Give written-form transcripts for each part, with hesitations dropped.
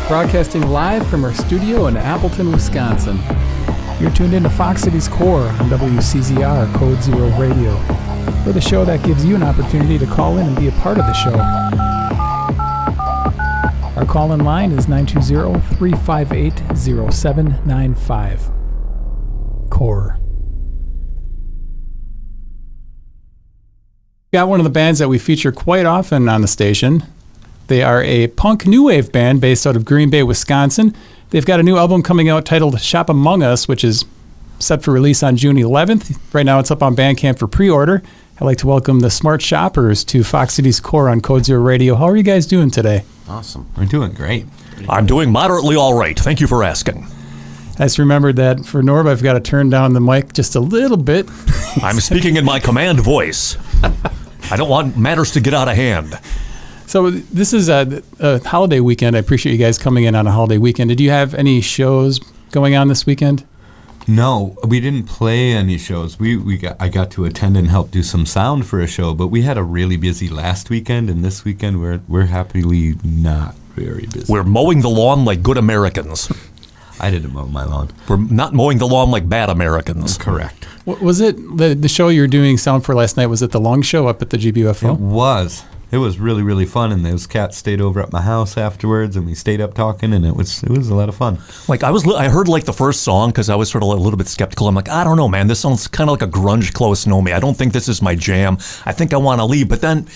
broadcasting live from our studio in Appleton, Wisconsin. You're tuned into Fox Cities Core on WCZR Code Zero Radio. We're the show that gives you an opportunity to call in and be a part of the show. Our call-in line is 920-358-0795. Core. Got one of the bands that we feature quite often on the station. They are a punk new wave band based out of Green Bay, Wisconsin. They've got a new album coming out titled Shop Among Us, which is set for release on June 11th. Right now it's up on Bandcamp for pre-order. I'd like to welcome the Smart Shoppers to Fox Cities Core on Code Zero Radio. How are you guys doing today? Awesome. We're doing great. I'm doing moderately all right. Thank you for asking. I just remembered that for Norb, I've got to turn down the mic just a little bit. I'm speaking in my command voice. I don't want matters to get out of hand. So this is a holiday weekend. I appreciate you guys coming in on a holiday weekend. Did you have any shows going on this weekend? No, we didn't play any shows. I got to attend and help do some sound for a show, but we had a really busy last weekend, and this weekend we're happily not very busy. We're mowing the lawn like good Americans. I didn't mow my lawn. We're not mowing the lawn like bad Americans. Correct. Was it the show you were doing sound for last night? Was it the long show up at the GBUFO? It was. It was really, really fun, and those cats stayed over at my house afterwards, and we stayed up talking, and it was a lot of fun. Like I heard like the first song because I was sort of a little bit skeptical. I'm like, I don't know, man. This sounds kind of like a grunge Close Know Me. I don't think this is my jam. I think I want to leave. But then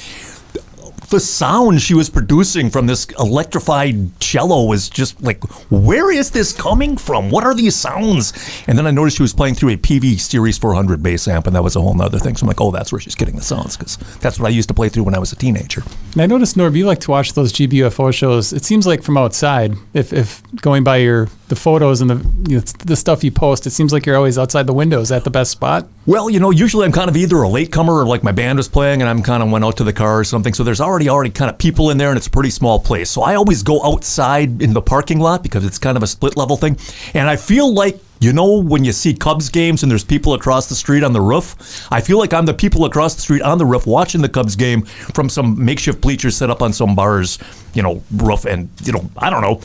the sound she was producing from this electrified cello was just like, where is this coming from? What are these sounds? And then I noticed she was playing through a PV Series 400 bass amp, and that was a whole nother thing. So I'm like, oh, that's where she's getting the sounds, because that's what I used to play through when I was a teenager. And I noticed, Norb, you like to watch those GBUFO shows. It seems like from outside, if going by the photos and the stuff you post, it seems like you're always outside the window. Is that the best spot? Well, usually I'm kind of either a latecomer or like my band was playing and I'm kind of went out to the car or something. So there's already kind of people in there, and it's a pretty small place. So I always go outside in the parking lot because it's kind of a split level thing. And I feel like, when you see Cubs games and there's people across the street on the roof, I feel like I'm the people across the street on the roof watching the Cubs game from some makeshift bleachers set up on some bar's, roof. And, I don't know.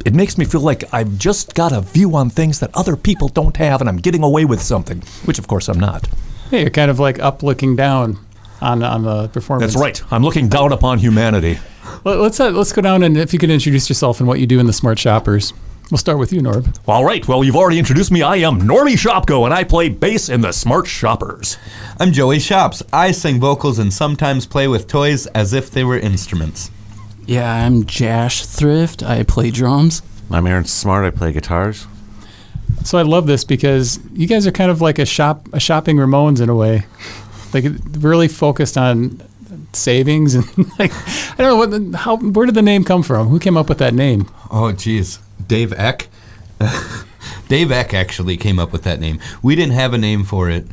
It makes me feel like I've just got a view on things that other people don't have, and I'm getting away with something, which of course I'm not. Yeah, you're kind of like up looking down on the performance. That's right. I'm looking down upon humanity. Well, let's go down, and if you could introduce yourself and what you do in the Smart Shoppers. We'll start with you, Norb. All right. Well, you've already introduced me. I am Normie Shopko, and I play bass in the Smart Shoppers. I'm Joey Shops. I sing vocals and sometimes play with toys as if they were instruments. Yeah, I'm Jash Thrift. I play drums. I'm Aaron Smart. I play guitars. So I love this because you guys are kind of like a shopping Ramones in a way. Like really focused on savings and like I don't know where did the name come from? Who came up with that name? Oh, geez. Dave Eck. Dave Eck actually came up with that name. We didn't have a name for it.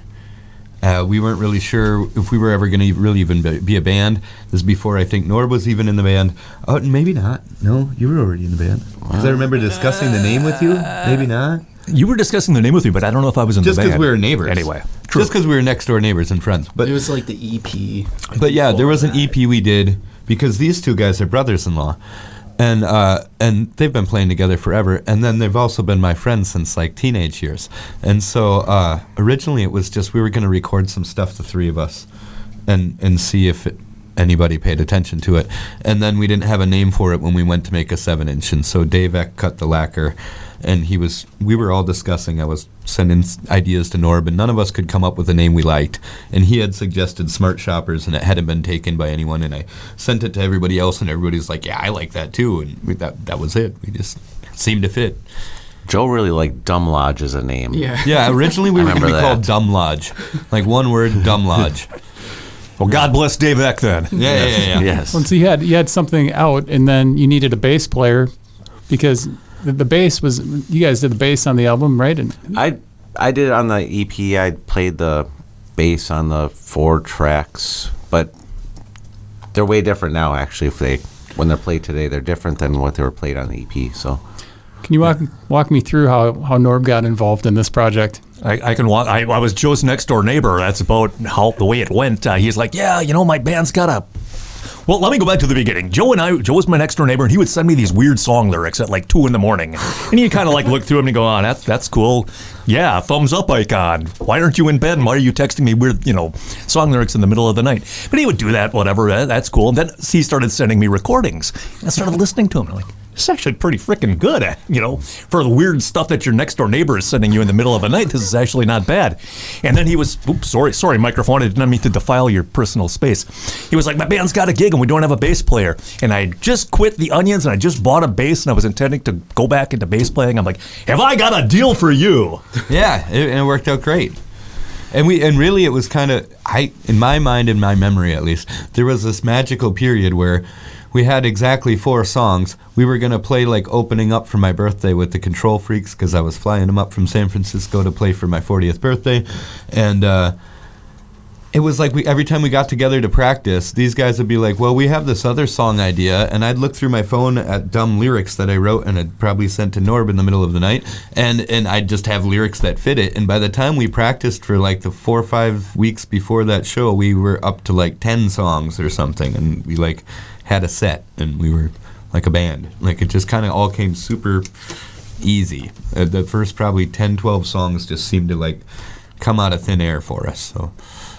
We weren't really sure if we were ever going to really even be a band. This is before I think Norb was even in the band. Oh, maybe not. No, you were already in the band. Because I remember discussing the name with you. Maybe not. You were discussing the name with me, but I don't know if I was in the band. Just because we were neighbors. Anyway. True. Just because we were next door neighbors and friends. But it was like the EP. But yeah, there was an EP we did because these two guys are brothers-in-law. And they've been playing together forever, and then they've also been my friends since like teenage years. And so originally it was just we were going to record some stuff, the three of us, and see if anybody paid attention to it. And then we didn't have a name for it when we went to make a 7-inch, and so Dave Eck cut the lacquer, and we were all discussing. I was sending ideas to Norb, and none of us could come up with a name we liked. And he had suggested Smart Shoppers, and it hadn't been taken by anyone. And I sent it to everybody else, and everybody's like, "Yeah, I like that too." And that was it. We just seemed to fit. Joe really liked Dumb Lodge as a name. Yeah. Originally we were going to be called Dumb Lodge, like one word, Dumb Lodge. Well, God bless Dave Eck then. Yeah. Yes. Well, so you had something out, and then you needed a bass player because the bass was, you guys did the bass on the album, right? And I did it on the EP. I played the bass on the 4 tracks, but they're way different now. Actually, when they're played today, they're different than what they were played on the EP. So, can you walk me through how Norb got involved in this project? I can walk. I was Joe's next door neighbor. That's about the way it went. He's like, yeah, my band's got Well, let me go back to the beginning. Joe was my next door neighbor, and he would send me these weird song lyrics at like 2 a.m. And you kind of like look through them and go, oh, that's cool. Yeah, thumbs up icon. Why aren't you in bed? And why are you texting me weird, song lyrics in the middle of the night? But he would do that, whatever. That's cool. And then he started sending me recordings. And I started listening to him. I'm like, it's actually pretty freaking good, for the weird stuff that your next door neighbor is sending you in the middle of the night. This is actually not bad. And then he was, sorry, microphone. I didn't mean to defile your personal space. He was like, my band's got a gig and we don't have a bass player. And I just quit the Onions and I just bought a bass and I was intending to go back into bass playing. I'm like, have I got a deal for you? Yeah, it worked out great. And really it was kind of, in my mind, in my memory at least, there was this magical period where we had exactly 4 songs. We were going to play like opening up for my birthday with the Control Freaks because I was flying them up from San Francisco to play for my 40th birthday. And it was like every time we got together to practice, these guys would be like, well, we have this other song idea. And I'd look through my phone at dumb lyrics that I wrote and I'd probably sent to Norb in the middle of the night. And I'd just have lyrics that fit it. And by the time we practiced for like the 4 or 5 weeks before that show, we were up to like 10 songs or something. And we like had a set and we were like a band. Like it just kind of all came super easy. The first probably 10, 12 songs just seemed to like come out of thin air for us. So,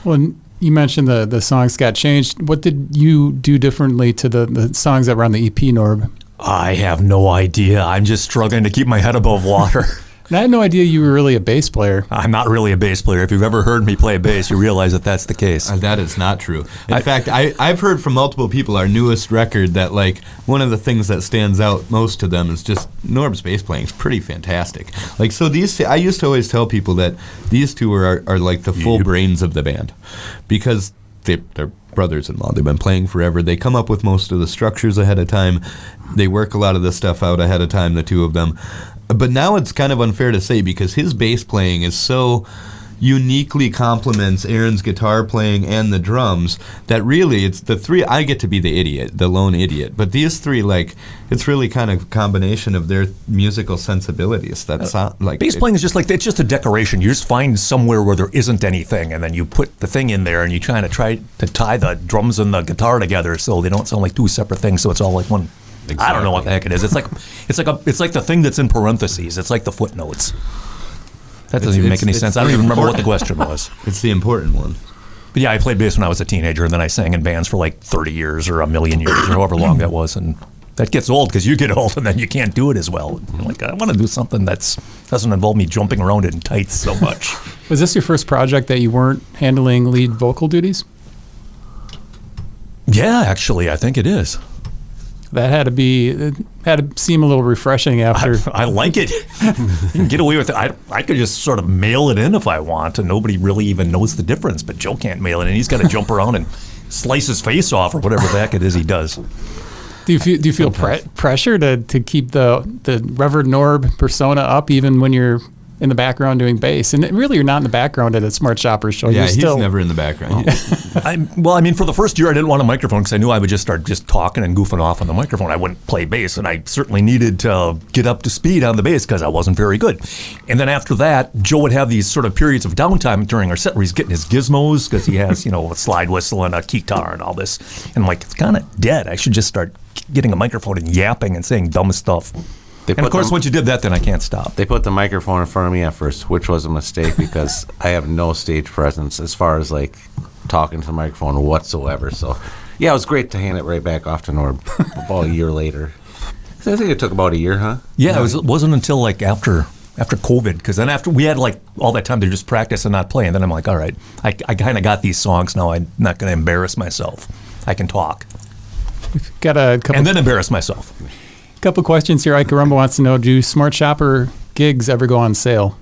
well, you mentioned the songs got changed. What did you do differently to the songs that were on the EP, Norb? I have no idea. I'm just struggling to keep my head above water. And I had no idea you were really a bass player. I'm not really a bass player. If you've ever heard me play bass, you realize that that's the case. That is not true. In fact, I've heard from multiple people our newest record that like one of the things that stands out most to them is just Norb's bass playing is pretty fantastic. Like so I used to always tell people that these two are like the full brains of the band because they're brothers-in-law. They've been playing forever. They come up with most of the structures ahead of time. They work a lot of this stuff out ahead of time, the two of them. But now it's kind of unfair to say because his bass playing is so uniquely complements Aaron's guitar playing and the drums that really it's the three. I get to be the lone idiot. But these three, like, it's really kind of a combination of their musical sensibilities. That's like bass playing is just like it's just a decoration. You just find somewhere where there isn't anything, and then you put the thing in there, and you try to tie the drums and the guitar together so they don't sound like 2 separate things. So it's all like one. Exactly. I don't know what the heck it is. It's like the thing that's in parentheses. It's like the footnotes. That doesn't even make any sense. I don't even remember what the question was. It's the important one. But yeah, I played bass when I was a teenager, and then I sang in bands for like 30 years or a million years or however long that was. And that gets old because you get old, and then you can't do it as well. You're like, I want to do something that doesn't involve me jumping around in tights so much. Was this your first project that you weren't handling lead vocal duties? Yeah, actually, I think it is. That had to seem a little refreshing after. I like it. You can get away with it. I could just sort of mail it in if I want, and nobody really even knows the difference. But Joe can't mail it in. He's got to jump around and slice his face off or whatever the heck it is he does. Do you feel pressure to keep the Reverend Norb persona up even when you're in the background doing bass? And really, you're not in the background at a Smart Shopper show. Yeah, he's never in the background. For the first year, I didn't want a microphone because I knew I would just start just talking and goofing off on the microphone. I wouldn't play bass, and I certainly needed to get up to speed on the bass because I wasn't very good. And then after that, Joe would have these sort of periods of downtime during our set where he's getting his gizmos because he has, a slide whistle and a guitar and all this. And I'm like, it's kind of dead. I should just start getting a microphone and yapping and saying dumb stuff. And of course, once you did that, then I can't stop. They put the microphone in front of me at first, which was a mistake because I have no stage presence as far as like talking to the microphone whatsoever. So, yeah, it was great to hand it right back off to Norb about a year later. I think it took about a year, huh? Yeah, it wasn't until like after COVID, because then after we had like all that time to just practice and not play, and then I'm like, all right, I kind of got these songs now. I'm not going to embarrass myself. I can talk. We've got a couple. And then embarrass myself. Couple questions here. Ike Rumba wants to know: do Smart Shopper gigs ever go on sale?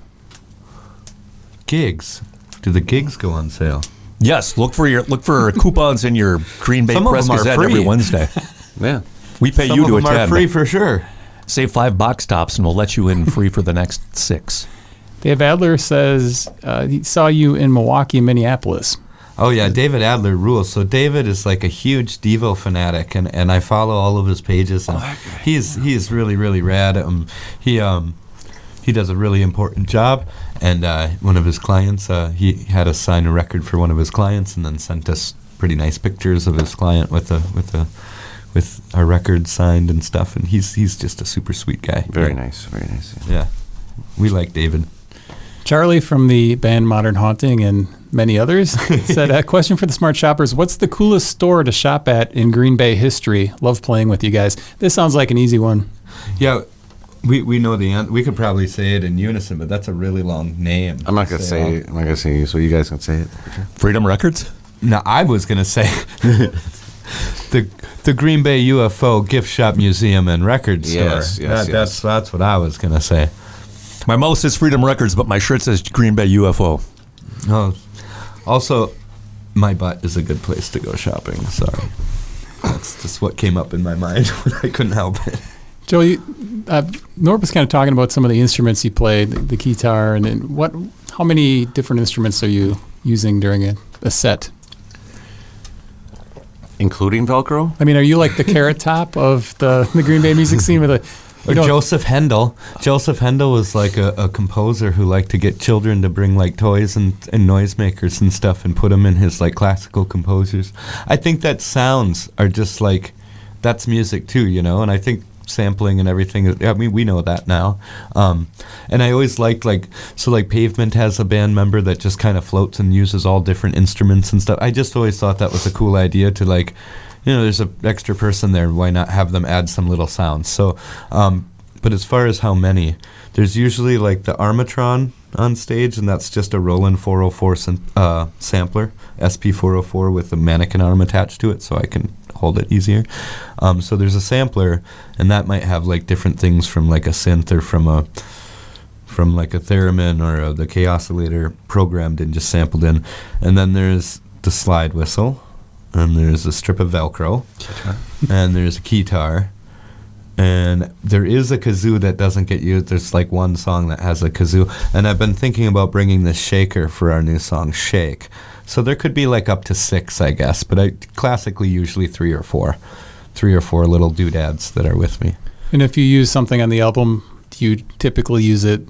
Gigs? Do the gigs go on sale? Yes. Look for coupons in your Green Bay Some Press Gazette every Wednesday. Yeah. We pay you to attend. Some of them are free for sure. Save 5 box tops, and we'll let you in free for the next 6. Dave Adler says he saw you in Milwaukee, Minneapolis. Oh, yeah, David Adler rules. So David is like a huge Devo fanatic, and I follow all of his pages. And he's really, really rad. He does a really important job, and one of his clients, he had us sign a record for one of his clients and then sent us pretty nice pictures of his client with our records signed and stuff. And he's just a super sweet guy. Very nice, very nice. Yeah, we like David. Charlie from the band Modern Haunting and many others said, a question for the smart shoppers. What's the coolest store to shop at in Green Bay history? Love playing with you guys. This sounds like an easy one. Yeah, we know the answer. We could probably say it in unison, but that's a really long name. I'm not gonna say it. I'm not gonna say it, so you guys can say it. Freedom Records? No, I was going to say the Green Bay UFO gift shop, museum, and record store. Yes. That's what I was going to say. My mouth says Freedom Records, but my shirt says Green Bay UFO. Oh, also, my butt is a good place to go shopping. Sorry. That's just what came up in my mind when I couldn't help it. Joe, Norb was kind of talking about some of the instruments you play, the guitar, and how many different instruments are you using during a set? Including Velcro? I mean, are you like the Carrot Top of the Green Bay music scene with Joseph Handel. Joseph Handel was like a composer who liked to get children to bring like toys and noisemakers and stuff and put them in his like classical composers. I think that sounds are just like, that's music too, you know, and I think sampling and everything, I mean, we know that now. And I always liked Pavement has a band member that just kind of floats and uses all different instruments and stuff. I just always thought that was a cool idea to like, you know, there's an extra person there. Why not have them add some little sounds? So, but as far as how many, there's usually like the Armatron on stage, and that's just a Roland 404 sampler, SP404 with a mannequin arm attached to it, so I can hold it easier. So there's a sampler, and that might have like different things from like a synth or from like a theremin or the Chaosillator programmed and just sampled in. And then there's the slide whistle. And there's a strip of Velcro, and there's a guitar, and there is a kazoo that doesn't get used. There's like one song that has a kazoo, and I've been thinking about bringing the shaker for our new song, Shake. So there could be like up to 6, I guess, but I classically usually 3 or 4 little doodads that are with me. And if you use something on the album, do you typically use it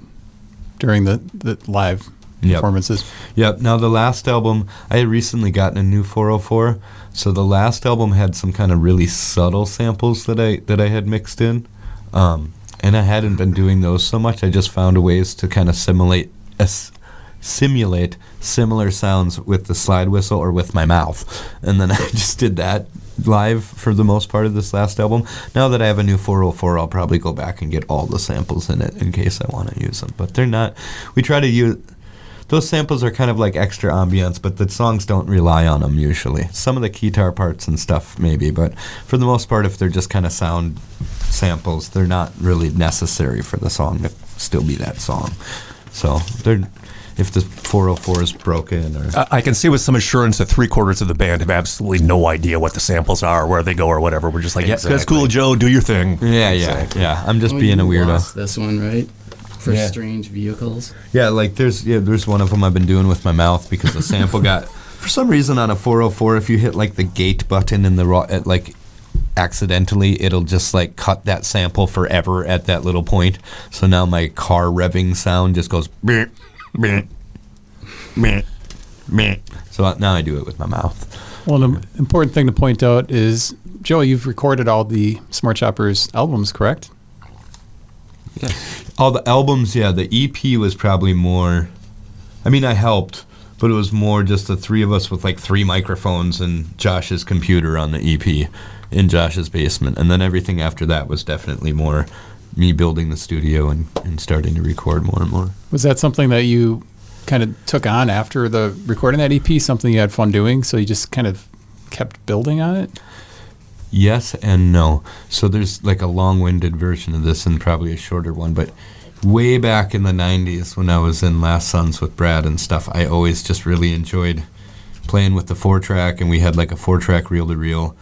during the live performances? Yep. Now the last album, I had recently gotten a new 404, so the last album had some kind of really subtle samples that I had mixed in, and I hadn't been doing those so much. I just found ways to kind of simulate similar sounds with the slide whistle or with my mouth, and then I just did that live for the most part of this last album. Now that I have a new 404, I'll probably go back and get all the samples in it in case I want to use them, but they're not. We try to use. Those samples are kind of like extra ambience, but the songs don't rely on them usually. Some of the guitar parts and stuff maybe, but for the most part, if they're just kind of sound samples, they're not really necessary for the song to still be that song. So if the 404 is broken or... I can see with some assurance that 3/4 of the band have absolutely no idea what the samples are, or where they go or whatever. We're just like, yeah, that's cool, Joe, do your thing. Yeah. I'm just being a weirdo. Lost this one, right? For Yeah. strange vehicles. Yeah, like there's one of them I've been doing with my mouth because the sample got, for some reason on a 404, if you hit like the gate button in the like accidentally, it'll just like cut that sample forever at that little point. So now my car revving sound just goes bleh, bleh, bleh, bleh. So now I do it with my mouth. Well, an important thing to point out is, Joe, you've recorded all the Smart Shoppers albums, correct? Yeah. All the albums, yeah. The EP was probably more. I mean, I helped, but it was more just the 3 of us with like 3 microphones and Josh's computer on the EP in Josh's basement. And then everything after that was definitely more me building the studio and starting to record more and more. Was that something that you kind of took on after the recording that EP, something you had fun doing, so you just kind of kept building on it? Yes and no. So there's like a long-winded version of this and probably a shorter one, but way back in the 90s when I was in Last Sons with Brad and stuff, I always just really enjoyed playing with the 4-track, and we had like a 4-track reel-to-reel.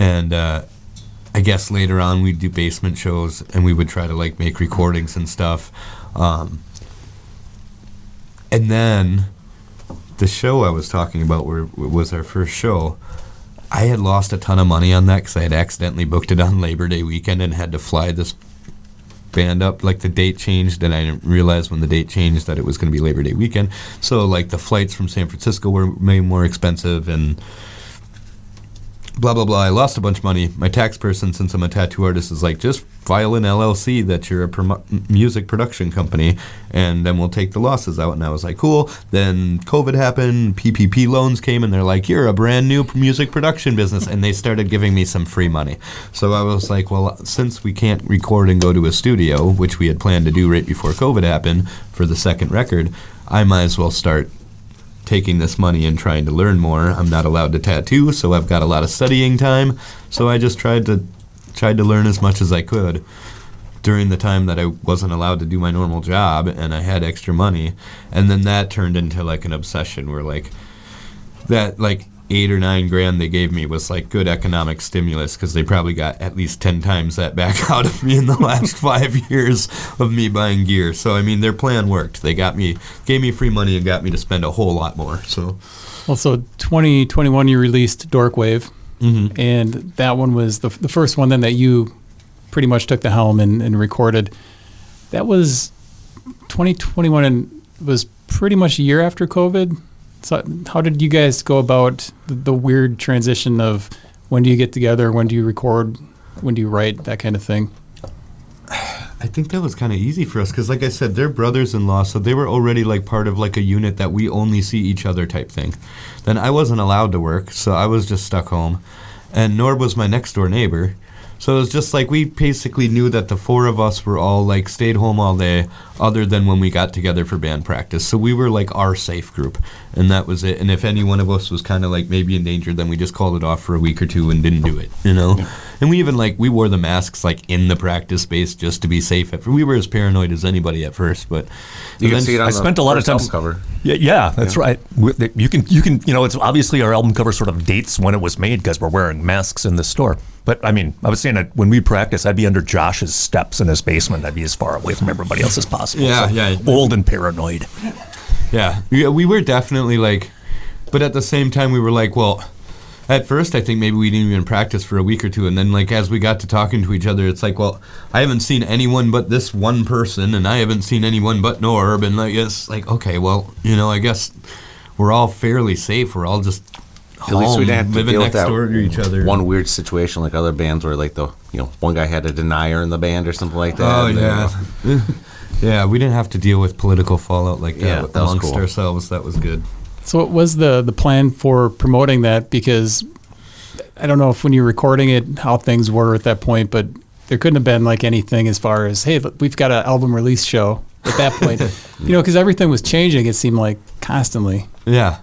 And I guess later on we'd do basement shows and we would try to like make recordings and stuff. And then the show I was talking about was our first show. I had lost a ton of money on that because I had accidentally booked it on Labor Day weekend and had to fly this band up. Like the date changed, and I didn't realize when the date changed that it was going to be Labor Day weekend. So like the flights from San Francisco were way more expensive, and blah, blah, blah. I lost a bunch of money. My tax person, since I'm a tattoo artist, is like, just file an LLC that you're a music production company, and then we'll take the losses out. And I was like, cool. Then COVID happened. PPP loans came, and they're like, you're a brand new music production business. And they started giving me some free money. So I was like, well, since we can't record and go to a studio, which we had planned to do right before COVID happened for the second record, I might as well start taking this money and trying to learn more. I'm not allowed to tattoo, so I've got a lot of studying time. So I just tried to learn as much as I could during the time that I wasn't allowed to do my normal job and I had extra money. And then that turned into like an obsession where like that like $8 or $9 grand they gave me was like good economic stimulus, because they probably got at least 10 times that back out of me in the last 5 years of me buying gear. So I mean, their plan worked. They gave me free money and got me to spend a whole lot more. So Also, 2021 you released Dorkwave, and that one was the first one then that you pretty much took the helm and recorded. That was 2021 and was pretty much a year after COVID. So how did you guys go about the weird transition of when do you get together, when do you record, when do you write, that kind of thing? I think that was kind of easy for us because, like I said, they're brothers-in-law, so they were already like part of like a unit that we only see each other type thing. Then I wasn't allowed to work, so I was just stuck home. And Norb was my next-door neighbor. So it was just like we basically knew that the four of us were all like stayed home all day other than when we got together for band practice. So we were like our safe group, and that was it. And if any one of us was kind of like maybe in danger, then we just called it off for a week or two and didn't do it, you know? Yeah. And we even like, we wore the masks like in the practice space just to be safe. We were as paranoid as anybody at first, but you can see it on I spent a lot of time cover. Yeah, that's right. You can, you know, it's obviously our album cover sort of dates when it was made because we're wearing masks in the store. But I mean, I was saying that when we practice, I'd be under Josh's steps in his basement. I'd be as far away from everybody else as possible. Yeah, so yeah. Old and paranoid. Yeah, we were definitely like, but at the same time, we were like, well, at first, I think maybe we didn't even practice for a week or two. And then, like, as we got to talking to each other, it's like, well, I haven't seen anyone but this one person, and I haven't seen anyone but Norb. And like, it's like, okay, well, you know, I guess we're all fairly safe. We're all just at least we didn't have to living deal next with that door to each other. One weird situation like other bands where, like, one guy had a denier in the band or something like that. Oh, yeah. Yeah, we didn't have to deal with political fallout like that, that was amongst cool. ourselves. That was good. So what was the plan for promoting that? Because I don't know if when you're recording it, how things were at that point, but there couldn't have been like anything as far as, hey, look, we've got an album release show at that point. You know, because everything was changing, it seemed like, constantly. Yeah.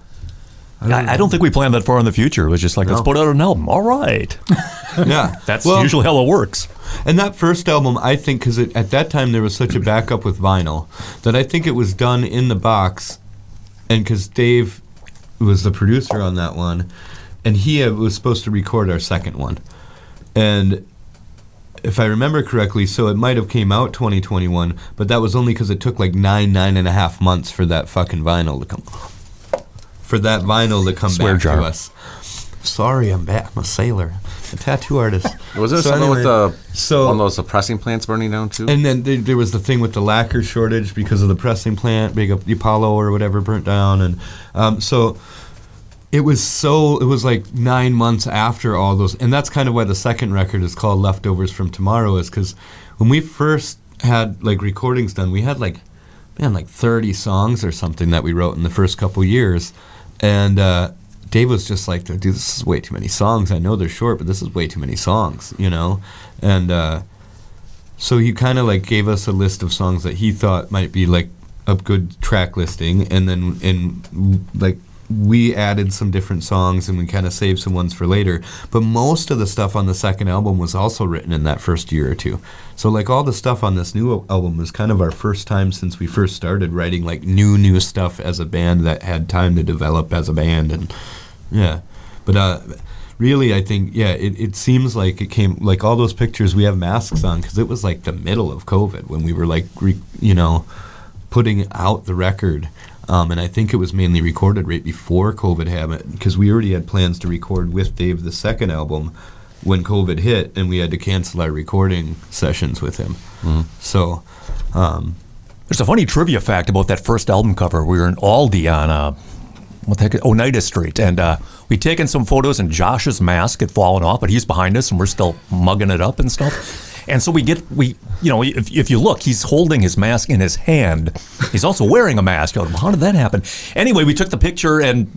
I don't think we planned that far in the future. It was just like, let's put out an album. All right. Yeah. That's usually how it works. And that first album, I think, because at that time there was such a backup with vinyl, that I think it was done in the box, and because Dave was the producer on that one, and he was supposed to record our second one. And if I remember correctly, so it might have came out 2021, but that was only because it took like 9.5 months for that fucking vinyl to come. For that vinyl to come Swear back jar. to us. Sorry, I'm back. I'm a sailor, a tattoo artist. Was there something with one of those pressing plants burning down too? And then there was the thing with the lacquer shortage because of the pressing plant, big up Apollo or whatever burnt down, and so it was like 9 months after all those, and that's kind of why the second record is called Leftovers from Tomorrow, is because when we first had like recordings done, we had like 30 songs or something that we wrote in the first couple years, and Dave was just like, dude, this is way too many songs. I know they're short, but this is way too many songs, you know? And so he kind of like gave us a list of songs that he thought might be like a good track listing, and then like we added some different songs and we kind of saved some ones for later. But most of the stuff on the second album was also written in that first year or two. So like all the stuff on this new album was kind of our first time since we first started writing like new stuff as a band that had time to develop as a band. And yeah, but really I think, yeah, it seems like it came, like all those pictures we have masks on because it was like the middle of COVID when we were like, putting out the record. And I think it was mainly recorded right before COVID happened because we already had plans to record with Dave the second album when COVID hit, and we had to cancel our recording sessions with him. Mm-hmm. So there's a funny trivia fact about that first album cover. We were in Aldi on what the heck? Oneida Street, and we'd taken some photos, and Josh's mask had fallen off, but he's behind us, and we're still mugging it up and stuff. And so if you look, he's holding his mask in his hand. He's also wearing a mask. You're like, well, how did that happen? Anyway, we took the picture, and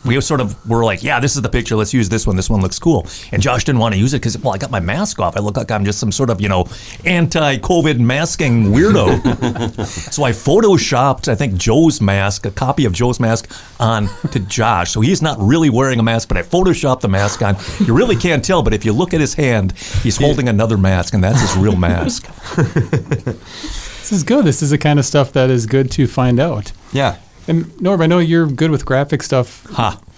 we sort of were like, yeah, this is the picture. Let's use this one. This one looks cool. And Josh didn't want to use it because, well, I got my mask off. I look like I'm just some sort of anti-COVID masking weirdo. So I photoshopped, I think, Joe's mask, a copy of Joe's mask, on to Josh. So he's not really wearing a mask, but I photoshopped the mask on. You really can't tell, but if you look at his hand, he's holding another mask, and that's his real mask. This is good. This is the kind of stuff that is good to find out. Yeah. And Norm, I know you're good with graphic stuff.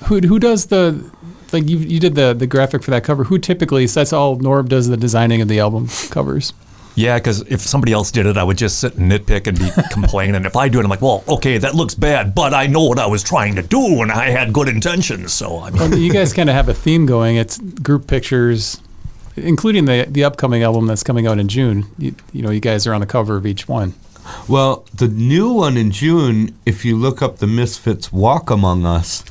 Who does you did the graphic for that cover? Who typically, so that's all Norm does, the designing of the album covers? Yeah, because if somebody else did it, I would just sit and nitpick and be complaining. And if I do it, I'm like, well, okay, that looks bad, but I know what I was trying to do, and I had good intentions. So I mean, well, you guys kind of have a theme going. It's group pictures, including the upcoming album that's coming out in June. You guys are on the cover of each one. Well, the new one in June, if you look up the Misfits Walk Among Us,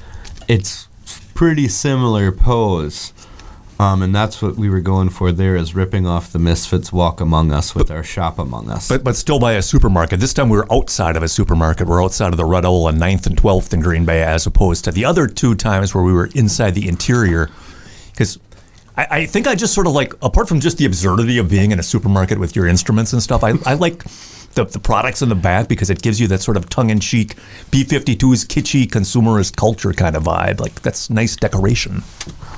it's pretty similar pose. And that's what we were going for there, is ripping off the Misfits Walk Among Us with our Shop Among Us. But still by a supermarket. This time we were outside of a supermarket. We're outside of the Red Owl on 9th and 12th in Green Bay, as opposed to the other two times where we were inside the interior. Because I think I just sort of like, apart from just the absurdity of being in a supermarket with your instruments and stuff, I like the products in the back because it gives you that sort of tongue-in-cheek B-52's kitschy consumerist culture kind of vibe. Like, that's nice decoration.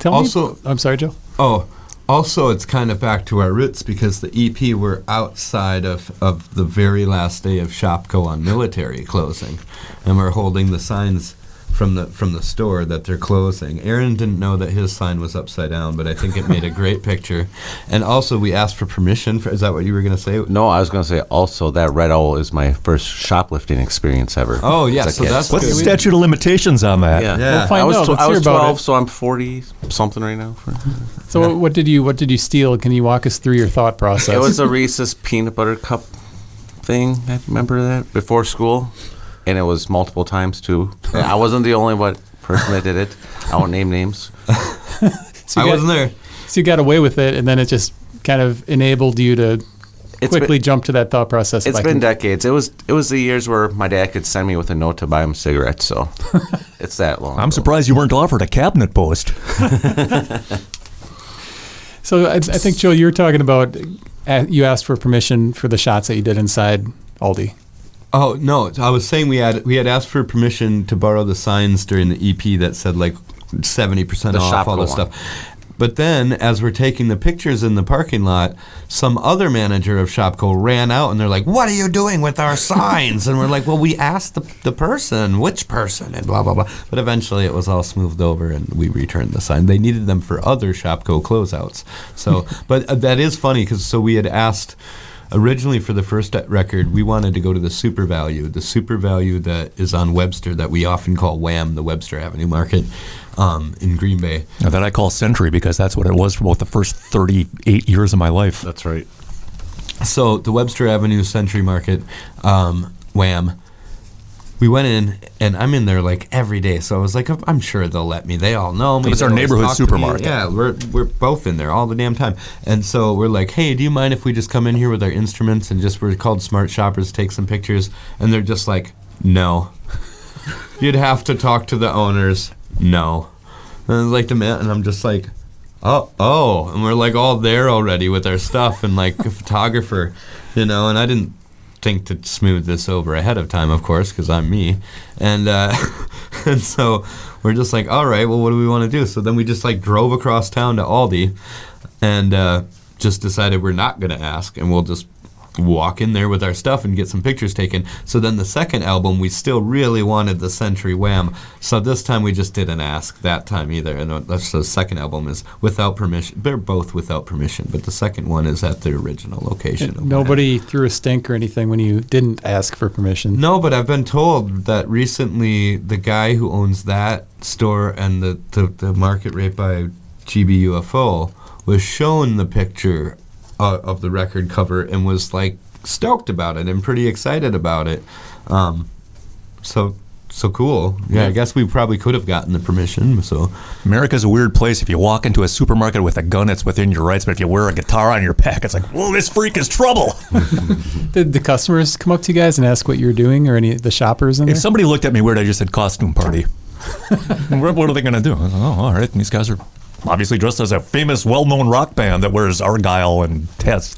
I'm sorry, Joe. Oh, also it's kind of back to our roots because the EP we're outside of the very last day of Shopko on military closing, and we're holding the signs from the store that they're closing. Aaron didn't know that his sign was upside down, but I think it made a great picture. And also we asked for permission. Is that what you were going to say? No, I was going to say also that Red Owl is my first shoplifting experience ever. Oh, yeah, as a so kid. that's What's the good. statute of limitations on that? Yeah. We'll find I was, out. Let's I hear was about 12, it. so I'm 40 something right now. So what did you steal? Can you walk us through your thought process? It was a Reese's peanut butter cup thing. I remember that before school, and it was multiple times too. And I wasn't the only person that did it. I won't name names. I wasn't there. So you got away with it, and then it just kind of enabled you to quickly jump to that thought process. It's been decades. It was the years where my dad could send me with a note to buy him cigarettes. So it's that long. I'm surprised you weren't offered a cabinet post. So I think, Joe, you were talking about you asked for permission for the shots that you did inside Aldi. Oh, no, I was saying we had asked for permission to borrow the signs during the EP that said like 70% off, all this stuff. But then, as we're taking the pictures in the parking lot, some other manager of Shopko ran out, and they're like, "What are you doing with our signs?" And we're like, "Well, we asked the person, which person, and blah, blah, blah." But eventually, it was all smoothed over, and we returned the sign. They needed them for other Shopko closeouts. So, but that is funny, because we had asked, originally for the first record, we wanted to go to the Super Value that is on Webster, that we often call Wham, the Webster Avenue Market. In Green Bay. Now that I call Century because that's what it was for about the first 38 years of my life. That's right. So the Webster Avenue Century Market, Wham, we went in, and I'm in there like every day. So I was like, I'm sure they'll let me. They all know me. It was our They always neighborhood talk to me. supermarket. Yeah, we're both in there all the damn time. And so we're like, hey, do you mind if we just come in here with our instruments and we're called Smart Shoppers, take some pictures? And they're just like, no. You'd have to talk to the owners. No. And like the man, and I'm just like, oh, and we're like all there already with our stuff and like a photographer, and I didn't think to smooth this over ahead of time, of course, because I'm me, and and so we're just like, all right, well, what do we want to do? So then we just like drove across town to Aldi, and just decided we're not gonna ask, and we'll just walk in there with our stuff and get some pictures taken. So then the second album, we still really wanted the Century Wham. So this time we just didn't ask that time either. And that's the second album is without permission. They're both without permission, but the second one is at the original location. Nobody threw a stink or anything when you didn't ask for permission. No, but I've been told that recently the guy who owns that store and the market right by GB UFO was shown the picture of the record cover and was like stoked about it and pretty excited about it. So so cool. Yeah, I guess we probably could have gotten the permission. So America's a weird place. If you walk into a supermarket with a gun, it's within your rights. But if you wear a guitar on your back, it's like, whoa, this freak is trouble. Did the customers come up to you guys and ask what you were doing, or any of the shoppers in there? If somebody looked at me weird, I just said costume party. What are they going to do? I was like, oh, all right. And these guys are obviously dressed as a famous, well-known rock band that wears Argyle and has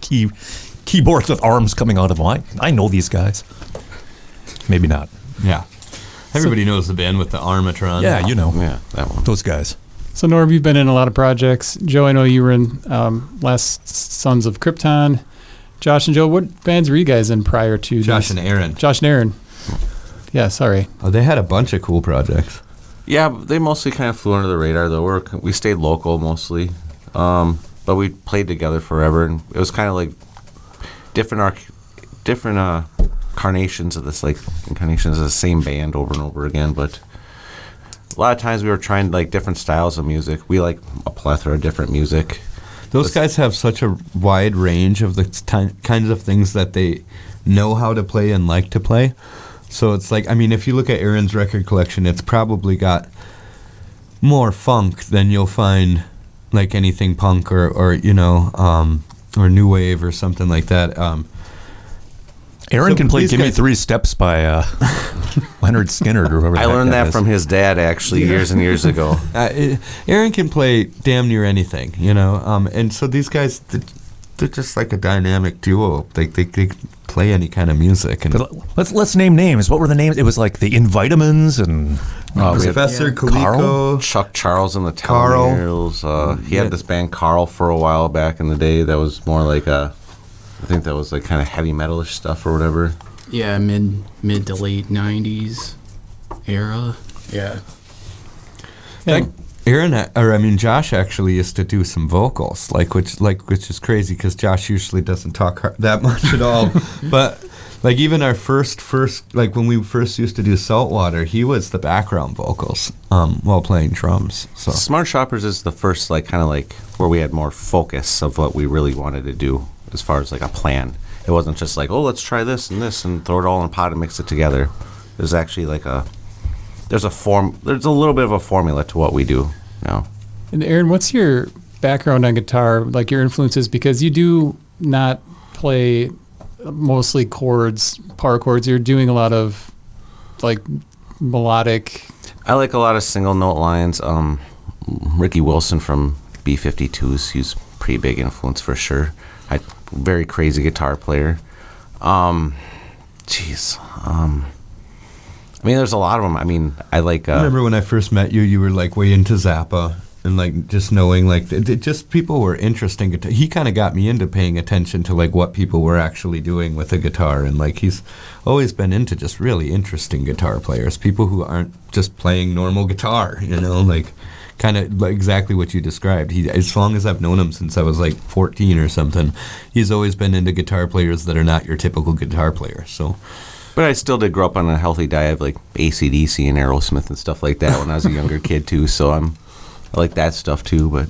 keyboards with arms coming out of them. I know these guys. Maybe not. yeah, everybody knows the band with the Armatron. Yeah, you know. Yeah, that one. Those guys. So Norm, you've been in a lot of projects. Joe, I know you were in Last Sons of Krypton. Josh and Joe, what bands were you guys in prior to Josh this? and Aaron. Josh and Aaron. Yeah, sorry. Oh, they had a bunch of cool projects. Yeah, they mostly kind of flew under the radar, though. We stayed local mostly, but we played together forever, and it was kind of like different incarnations of the same band over and over again. But a lot of times we were trying like different styles of music. We like a plethora of different music. Those guys have such a wide range of the kinds of things that they know how to play and like to play. So it's like, I mean, if you look at Aaron's record collection, it's probably got more funk than you'll find like anything punk or you know, or new wave or something like that. Aaron So can play these Give Me guys- 3 Steps by Leonard Skinner or whoever. I learned that from his dad actually years and years ago. Aaron can play damn near anything, you know, and so these guys, they're just like a dynamic duo. They play any kind of music. And But let's name names. What were the names? It was like the Invitamins and we had Professor Coleco, Chuck Charles and the Carl. Telomeres. He had this band Carl for a while back in the day that was more like I think that was like kind of heavy metalish stuff or whatever. Yeah, mid to late 90s era. Yeah. Like Josh actually used to do some vocals, which is crazy because Josh usually doesn't talk that much at all. But like even our first like when we first used to do Saltwater, he was the background vocals while playing drums. So Smart Shoppers is the first like kind of like where we had more focus of what we really wanted to do as far as like a plan. It wasn't just like, oh, let's try this and throw it all in a pot and mix it together. There's actually like there's a little bit of a formula to what we do now. And Aaron, what's your background on guitar, like your influences? Because you do not play mostly chords, power chords. You're doing a lot of like melodic. I like a lot of single note lines. Ricky Wilson from B-52s, he's a pretty big influence for sure. Very crazy guitar player. I mean, there's a lot of them. I mean, I like. I remember when I first met you, you were like way into Zappa and like just knowing like just people were interesting guitar. He kind of got me into paying attention to like what people were actually doing with a guitar, and like he's always been into just really interesting guitar players, people who aren't just playing normal guitar, you know, like kind of like exactly what you described. He, as long as I've known him since I was like 14 or something, he's always been into guitar players that are not your typical guitar player. So. But I still did grow up on a healthy diet of like AC/DC and Aerosmith and stuff like that when I was a younger kid too. So I like that stuff too. But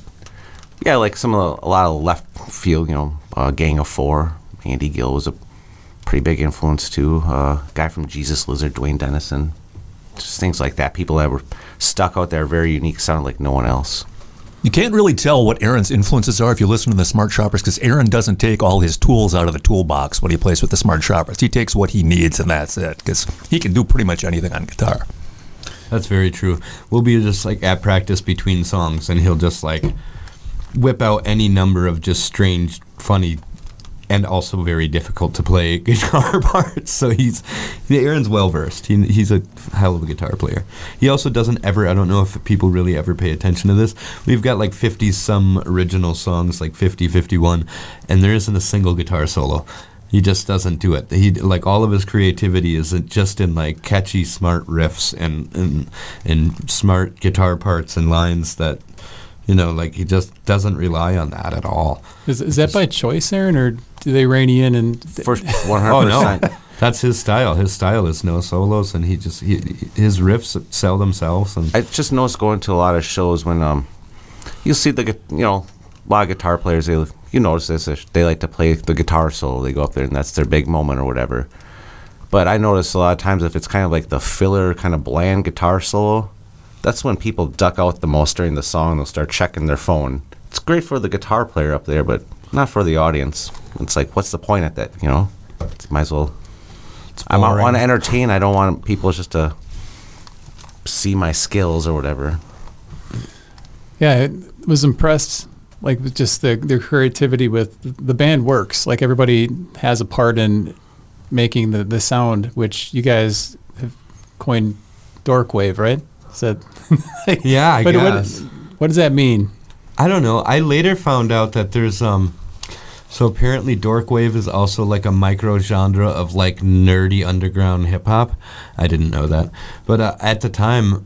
yeah, like a lot of left field, you know, Gang of Four. Andy Gill was a pretty big influence too. Guy from Jesus Lizard, Dwayne Dennison. Just things like that. People that were stuck out there, very unique, sounded like no one else. You can't really tell what Aaron's influences are if you listen to the Smart Shoppers, because Aaron doesn't take all his tools out of the toolbox when he plays with the Smart Shoppers. He takes what he needs and that's it, because he can do pretty much anything on guitar. That's very true. We'll be just like at practice between songs, and he'll just like whip out any number of just strange, funny, and also very difficult to play guitar parts. So Aaron's well versed. He's a hell of a guitar player. He also doesn't ever, I don't know if people really ever pay attention to this, we've got like 50 some original songs, like 50, 51, and there isn't a single guitar solo. He just doesn't do it. He like all of his creativity is just in like catchy, smart riffs and smart guitar parts and lines that, you know, like he just doesn't rely on that at all. Is that by choice, Aaron, or do they rein you in? And For 100%. Oh no, that's his style. His style is no solos, and his riffs sell themselves. And I just noticed going to a lot of shows when you'll see a lot of guitar players. You notice this, they like to play the guitar solo. They go up there and that's their big moment or whatever. But I notice a lot of times if it's kind of like the filler, kind of bland guitar solo, that's when people duck out the most during the song. They'll start checking their phone. It's great for the guitar player up there, but not for the audience. It's like, what's the point at that, you know? Might as well. I want to entertain. I don't want people just to see my skills or whatever. Yeah, I was impressed, like, with just their creativity with the band works. Like, everybody has a part in making the sound, which you guys have coined Dorkwave, right? So, Yeah, I guess. What does that mean? I don't know. I later found out that there's so apparently Dorkwave is also like a micro genre of like nerdy underground hip hop. I didn't know that, but at the time,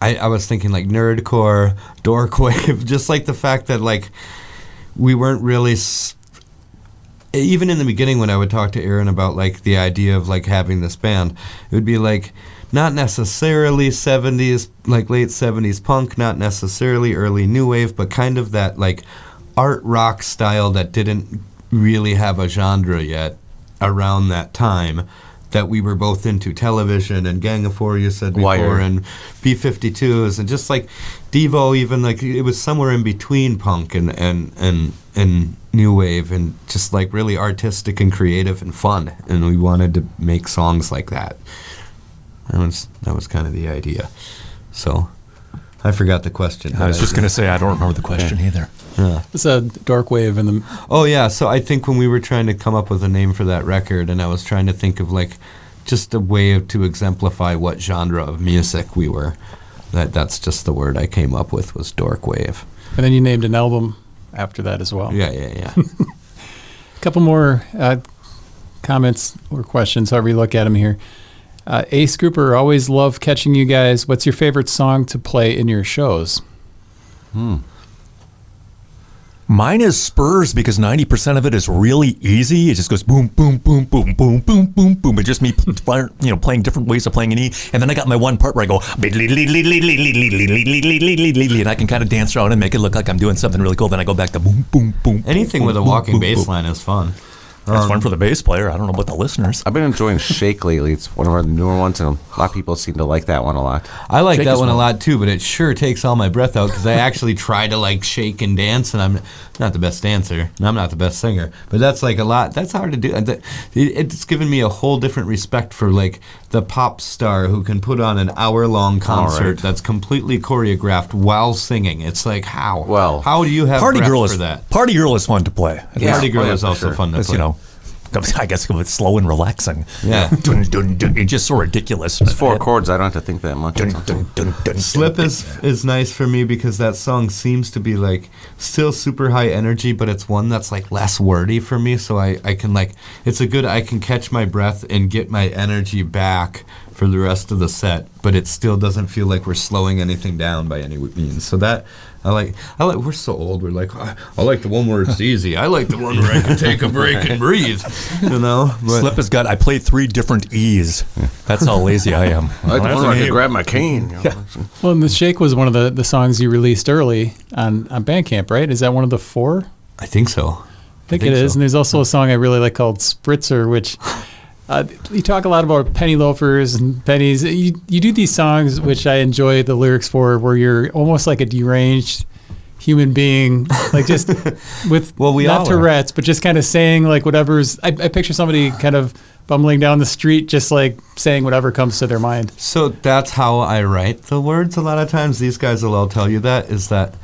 I was thinking like nerdcore, Dorkwave, just like the fact that like we weren't really. Even in the beginning, when I would talk to Aaron about like the idea of like having this band, it would be like. Not necessarily 70s, like late 70s punk, not necessarily early new wave, but kind of that like art rock style that didn't really have a genre yet around that time that we were both into. Television and Gang of Four, you said before, Wire. and B-52s, and just like Devo, even like it was somewhere in between punk and new wave, and just like really artistic and creative and fun, and we wanted to make songs like that. That was kind of the idea. So, I forgot the question. I was just going to say, I don't remember the question either. Yeah. It's a Dorkwave and the. Oh, yeah. So, I think when we were trying to come up with a name for that record, and I was trying to think of, like, just a way to exemplify what genre of music we were, that's just the word I came up with was Dorkwave. And then you named an album after that as well. Yeah. A couple more comments or questions, however you look at them here. Ace Grouper, always love catching you guys. What's your favorite song to play in your shows? Mine is Spurs because 90% of it is really easy. It just goes boom, boom, boom, boom, boom, boom, boom, boom. It's just me, playing different ways of playing an E. And then I got my one part where I go, and I can kind of dance around and make it look like I'm doing something really cool. Then I go back to boom, boom, boom. Anything with a walking bass line is fun. That's fun for the bass player. I don't know about the listeners. I've been enjoying Shake lately. It's one of our newer ones, and a lot of people seem to like that one a lot. I like Shake that is one a fun. lot too, but it sure takes all my breath out because I actually try to like shake and dance, and I'm not the best dancer, and I'm not the best singer. But that's like a lot. That's hard to do. It's given me a whole different respect for like the pop star who can put on an hour-long concert that's completely choreographed while singing. It's like how? Well, how do you have Party breath Girl for is that? Party Girl is fun to play. Party Girl yeah, is for also sure. fun to It's, play. I guess it's slow and relaxing. Yeah. Dun, dun, dun. It's just so ridiculous. It's 4 chords. I don't have to think that much. Dun, dun, dun, dun, Slip dun. is nice for me because that song seems to be like still super high energy, but it's one that's like less wordy for me. So I can like I can catch my breath and get my energy back for the rest of the set, but it still doesn't feel like we're slowing anything down by any means. So that I like. We're so old. We're like, I like the one where it's easy. I like the one where I can take a break and breathe. You know. But Slip has got. I played 3 different E's. That's how lazy I am. I like the one where I can grab my cane. Well, and the Shake was one of the songs you released early on Bandcamp, right? Is that one of the 4? I think so. I think it is. so. And there's also a song I really like called Spritzer, which you talk a lot about penny loafers and pennies. You do these songs, which I enjoy the lyrics for, where you're almost like a deranged human being, like just with Well, we all not are. Tourette's, but just kind of saying like whatever's. I picture somebody kind of bumbling down the street, just like saying whatever comes to their mind. So that's how I write the words a lot of times. These guys will all tell you that, is that.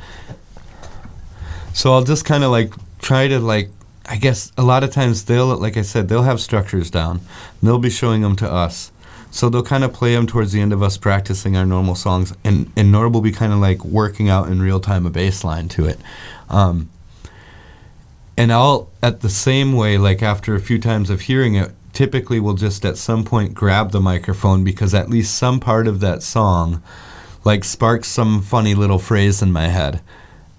So I'll just kind of like try to like, I guess a lot of times like I said, they'll have structures down. And they'll be showing them to us. So they'll kind of play them towards the end of us practicing our normal songs. And Nord will be kind of like working out in real time a bass line to it. And I'll, at the same way, like after a few times of hearing it, typically will just at some point grab the microphone because at least some part of that song like sparks some funny little phrase in my head.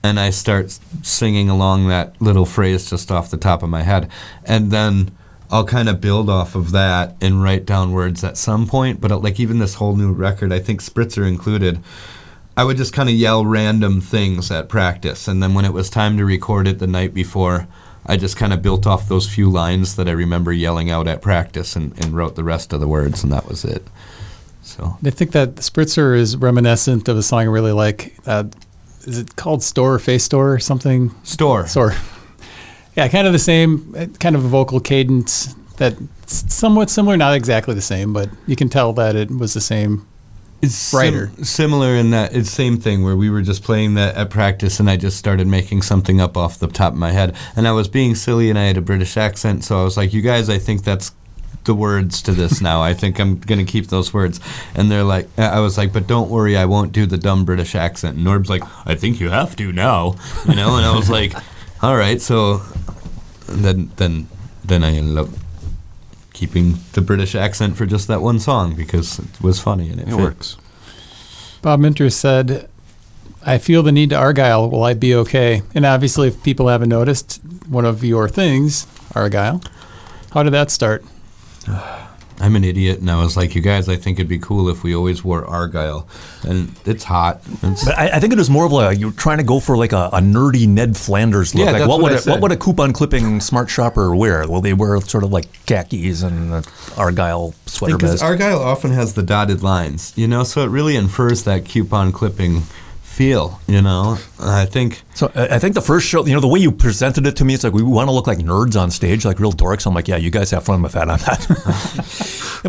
And I start singing along that little phrase just off the top of my head. And then I'll kind of build off of that and write down words at some point. But like even this whole new record, I think Spritzer included, I would just kind of yell random things at practice. And then when it was time to record it the night before, I just kind of built off those few lines that I remember yelling out at practice and wrote the rest of the words, and that was it. So I think that Spritzer is reminiscent of a song I really like. Is it called Store, Face Store or something? Store. Yeah, kind of the same, kind of a vocal cadence that's somewhat similar, not exactly the same, but you can tell that it was the same It's writer. Similar in that it's same thing where we were just playing that at practice and I just started making something up off the top of my head. And I was being silly and I had a British accent, so I was like, you guys, I think that's the words to this now. I think I'm going to keep those words. And they're like, I was like, but don't worry, I won't do the dumb British accent. And Norb's like, I think you have to now, And I was like, all right. So then I ended up keeping the British accent for just that one song because it was funny and it fit. works. Bob Minter said, I feel the need to Argyle. Will I be okay? And obviously, if people haven't noticed, one of your things, Argyle. How did that start? I'm an idiot, and I was like, you guys, I think it'd be cool if we always wore Argyle. And it's hot. But I think it was more of like you're trying to go for like a nerdy Ned Flanders look. Yeah, Like that's what I said. what would a coupon clipping smart shopper wear? Will they wear sort of like khakis and an Argyle sweater Because vest? Argyle often has the dotted lines, so it really infers that coupon clipping feel, I think. So I think the first show, the way you presented it to me, it's like we want to look like nerds on stage, like real dorks. I'm like, yeah, you guys have fun with that. I'm not.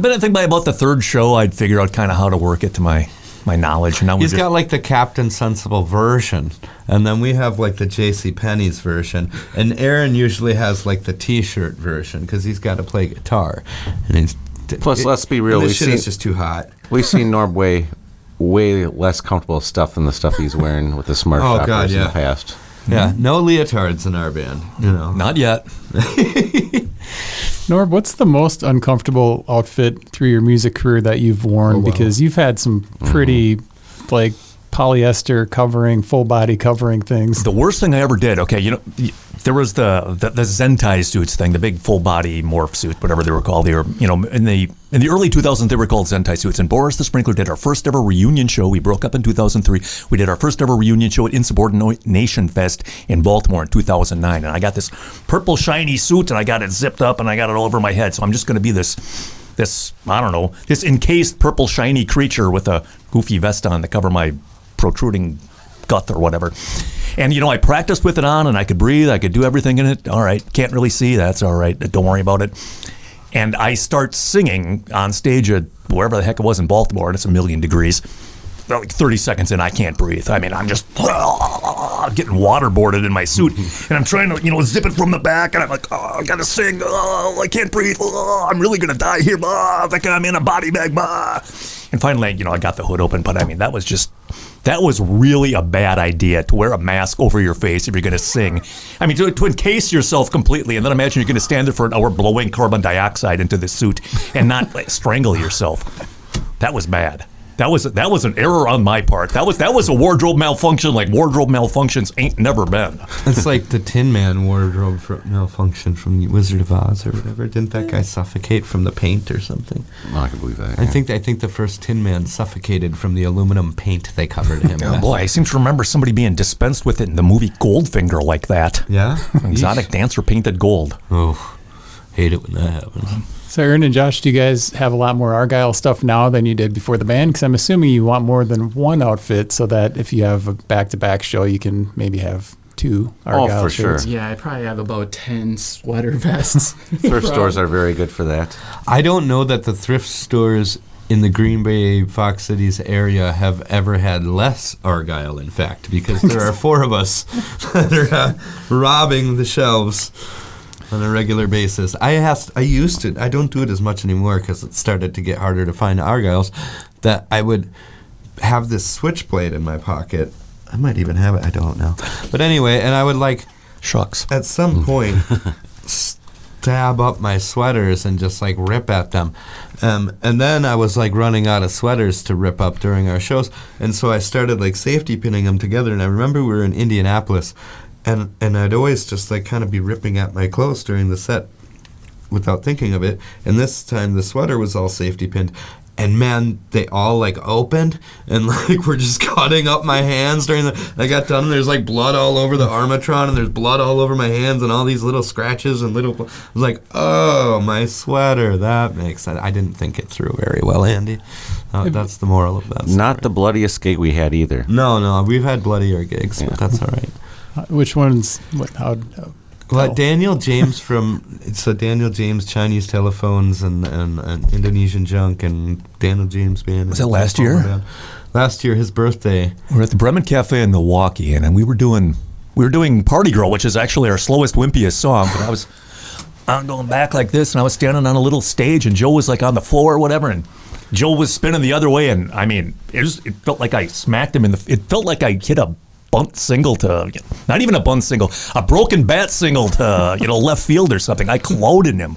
But I think by about the third show, I'd figure out kind of how to work it to my knowledge. And now He's got like the Captain Sensible version, and then we have like the J.C. Penney's version, and Aaron usually has like the T-shirt version because he's got to play guitar. And Plus, let's be real, this shit is just too hot. We've seen Norb way less comfortable stuff than the stuff he's wearing with the smart Oh, shoppers God, in yeah. the past. Yeah, no leotards in our band, Not yet. Norb, what's the most uncomfortable outfit through your music career that you've worn? Oh, wow. Because you've had some pretty, like, polyester covering, full body covering things. The worst thing I ever did, there was the Zentai suits thing, the big full body morph suit, whatever they were called. They were, in the early 2000s, they were called Zentai suits. And Boris the Sprinkler did our first ever reunion show. We broke up in 2003. We did our first ever reunion show at Insubordination Fest in Baltimore in 2009. And I got this purple shiny suit and I got it zipped up and I got it all over my head. So I'm just going to be this, I don't know, this encased purple shiny creature with a goofy vest on to cover my protruding gut or whatever. And, I practiced with it on and I could breathe. I could do everything in it. All right. Can't really see. That's all right. Don't worry about it. And I start singing on stage at wherever the heck it was in Baltimore, and it's 1,000,000 degrees. Like 30 seconds in, I can't breathe. I mean, I'm just getting waterboarded in my suit. And I'm trying to, zip it from the back. And I'm like, I got to sing. I can't breathe. I'm really going to die here. Like I'm in a body bag. And finally, I got the hood open. But I mean, that was really a bad idea to wear a mask over your face if you're going to sing. I mean, to encase yourself completely, and then imagine you're going to stand there for an hour blowing carbon dioxide into the suit and not strangle yourself. That was bad. That was an error on my part. That was a wardrobe malfunction like wardrobe malfunctions ain't never been. It's like the Tin Man wardrobe malfunction from the Wizard of Oz or whatever. Didn't that guy suffocate from the paint or something? Oh, I can believe that. I think the first Tin Man suffocated from the aluminum paint they covered him Oh with. boy, I seem to remember somebody being dispensed with it in the movie Goldfinger like that. Yeah? Exotic dancer painted gold. Oh, hate it when that happens. So, Aaron and Josh, do you guys have a lot more Argyle stuff now than you did before the band? Because I'm assuming you want more than one outfit so that if you have a back-to-back show, you can maybe have two Argyle for shirts. sure. Yeah, I probably have about 10 sweater vests. Thrift stores are very good for that. I don't know that the thrift stores in the Green Bay, Fox Cities area have ever had less Argyle, in fact, because there are four of us that are robbing the shelves on a regular basis. I used to, I don't do it as much anymore because it started to get harder to find Argyles, that I would have this switchblade in my pocket. I might even have it, I don't know. But anyway, and I would Shucks. at some point stab up my sweaters and just rip at them. And then I was running out of sweaters to rip up during our shows. And so I started safety pinning them together. And I remember we were in Indianapolis and I'd always just kind of be ripping at my clothes during the set without thinking of it. And this time the sweater was all safety pinned. And man, they all like opened and like we're just cutting up my hands during the. I got done and there's like blood all over the Armatron and there's blood all over my hands and all these little scratches and little. I was like, oh, my sweater. That makes sense. I didn't think it through very well, Andy. That's the moral of that story. Not the bloodiest gig we had either. No, we've had bloodier gigs, but that's all right. Which ones? What? How? Well, Daniel James Daniel James Chinese Telephones and Indonesian Junk and Daniel James Band. Was that last year? Band. Last year, his birthday. We were at the Bremen Cafe in Milwaukee, and we were doing Party Girl, which is actually our slowest, wimpiest song. But I'm going back like this, and I was standing on a little stage, and Joe was like on the floor or whatever, and Joe was spinning the other way, and I mean, it felt like I smacked him it felt like I hit a bunt single to, not even a bunt single, a broken bat single to, left field or something. I cloded him.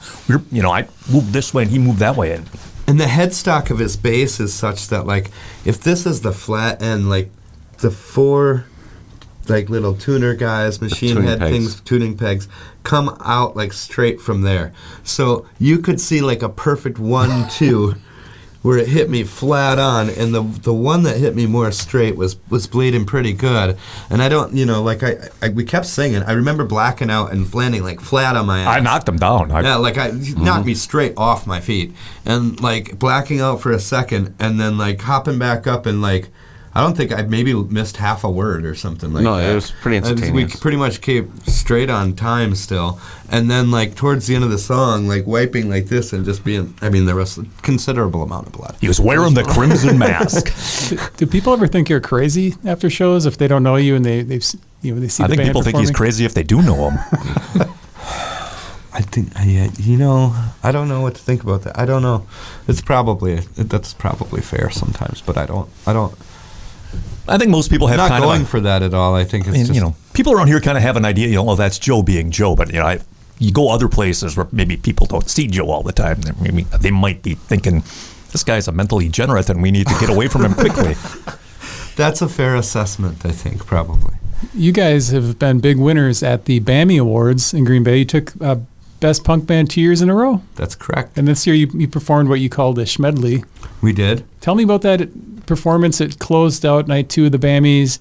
I moved this way and he moved that way. And the headstock of his bass is such that, like, if this is the flat end, like, the four, like, little tuner guys, machine head things, tuning pegs, come out, like, straight from there. So you could see, like, a perfect 1-2 where it hit me flat on, and the one that hit me more straight was bleeding pretty good. And I don't, we kept singing. I remember blacking out and landing like flat on my ass. I knocked him down. Knocked me straight off my feet, and like blacking out for a second, and then like hopping back up and like. I don't think I maybe missed half a word or something like that. No, it was pretty instantaneous. We pretty much kept straight on time still. And then, like, towards the end of the song, like, wiping like this and just being, there was a considerable amount of blood. He was wearing the crimson mask. Do people ever think you're crazy after shows if they don't know you and they see the band I think people think he's crazy if they do know him. I think, I don't know what to think about that. I don't know. That's probably fair sometimes, but I don't. I think most people have not kind going of for that at all. I think it's just people around here kind of have an idea. That's Joe being Joe, but you go other places where maybe people don't see Joe all the time. Maybe they might be thinking this guy's a mental degenerate and we need to get away from him quickly. That's a fair assessment, I think, probably. You guys have been big winners at the BAMI Awards in Green Bay. You took Best Punk Band 2 years in a row. That's correct. And this year you performed what you called a Schmedley. We did. Tell me about that performance. It closed out night 2 of the BAMIs.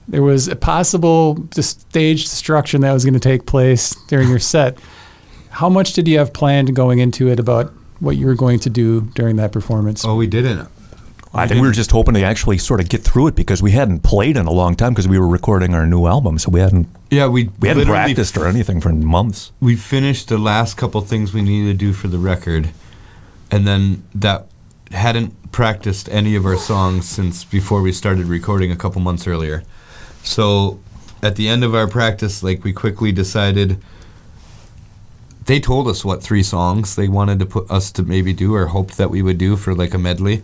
There was a possible stage destruction that was going to take place during your set. How much did you have planned going into it about what you were going to do during that performance? Oh, we didn't. I think we were just hoping to actually sort of get through it because we hadn't played in a long time because we were recording our new album, so we hadn't practiced or anything for months. We finished the last couple things we needed to do for the record, and then that hadn't practiced any of our songs since before we started recording a couple months earlier. So at the end of our practice, like, we quickly decided. They told us what 3 songs they wanted to put us to maybe do or hoped that we would do for like a medley.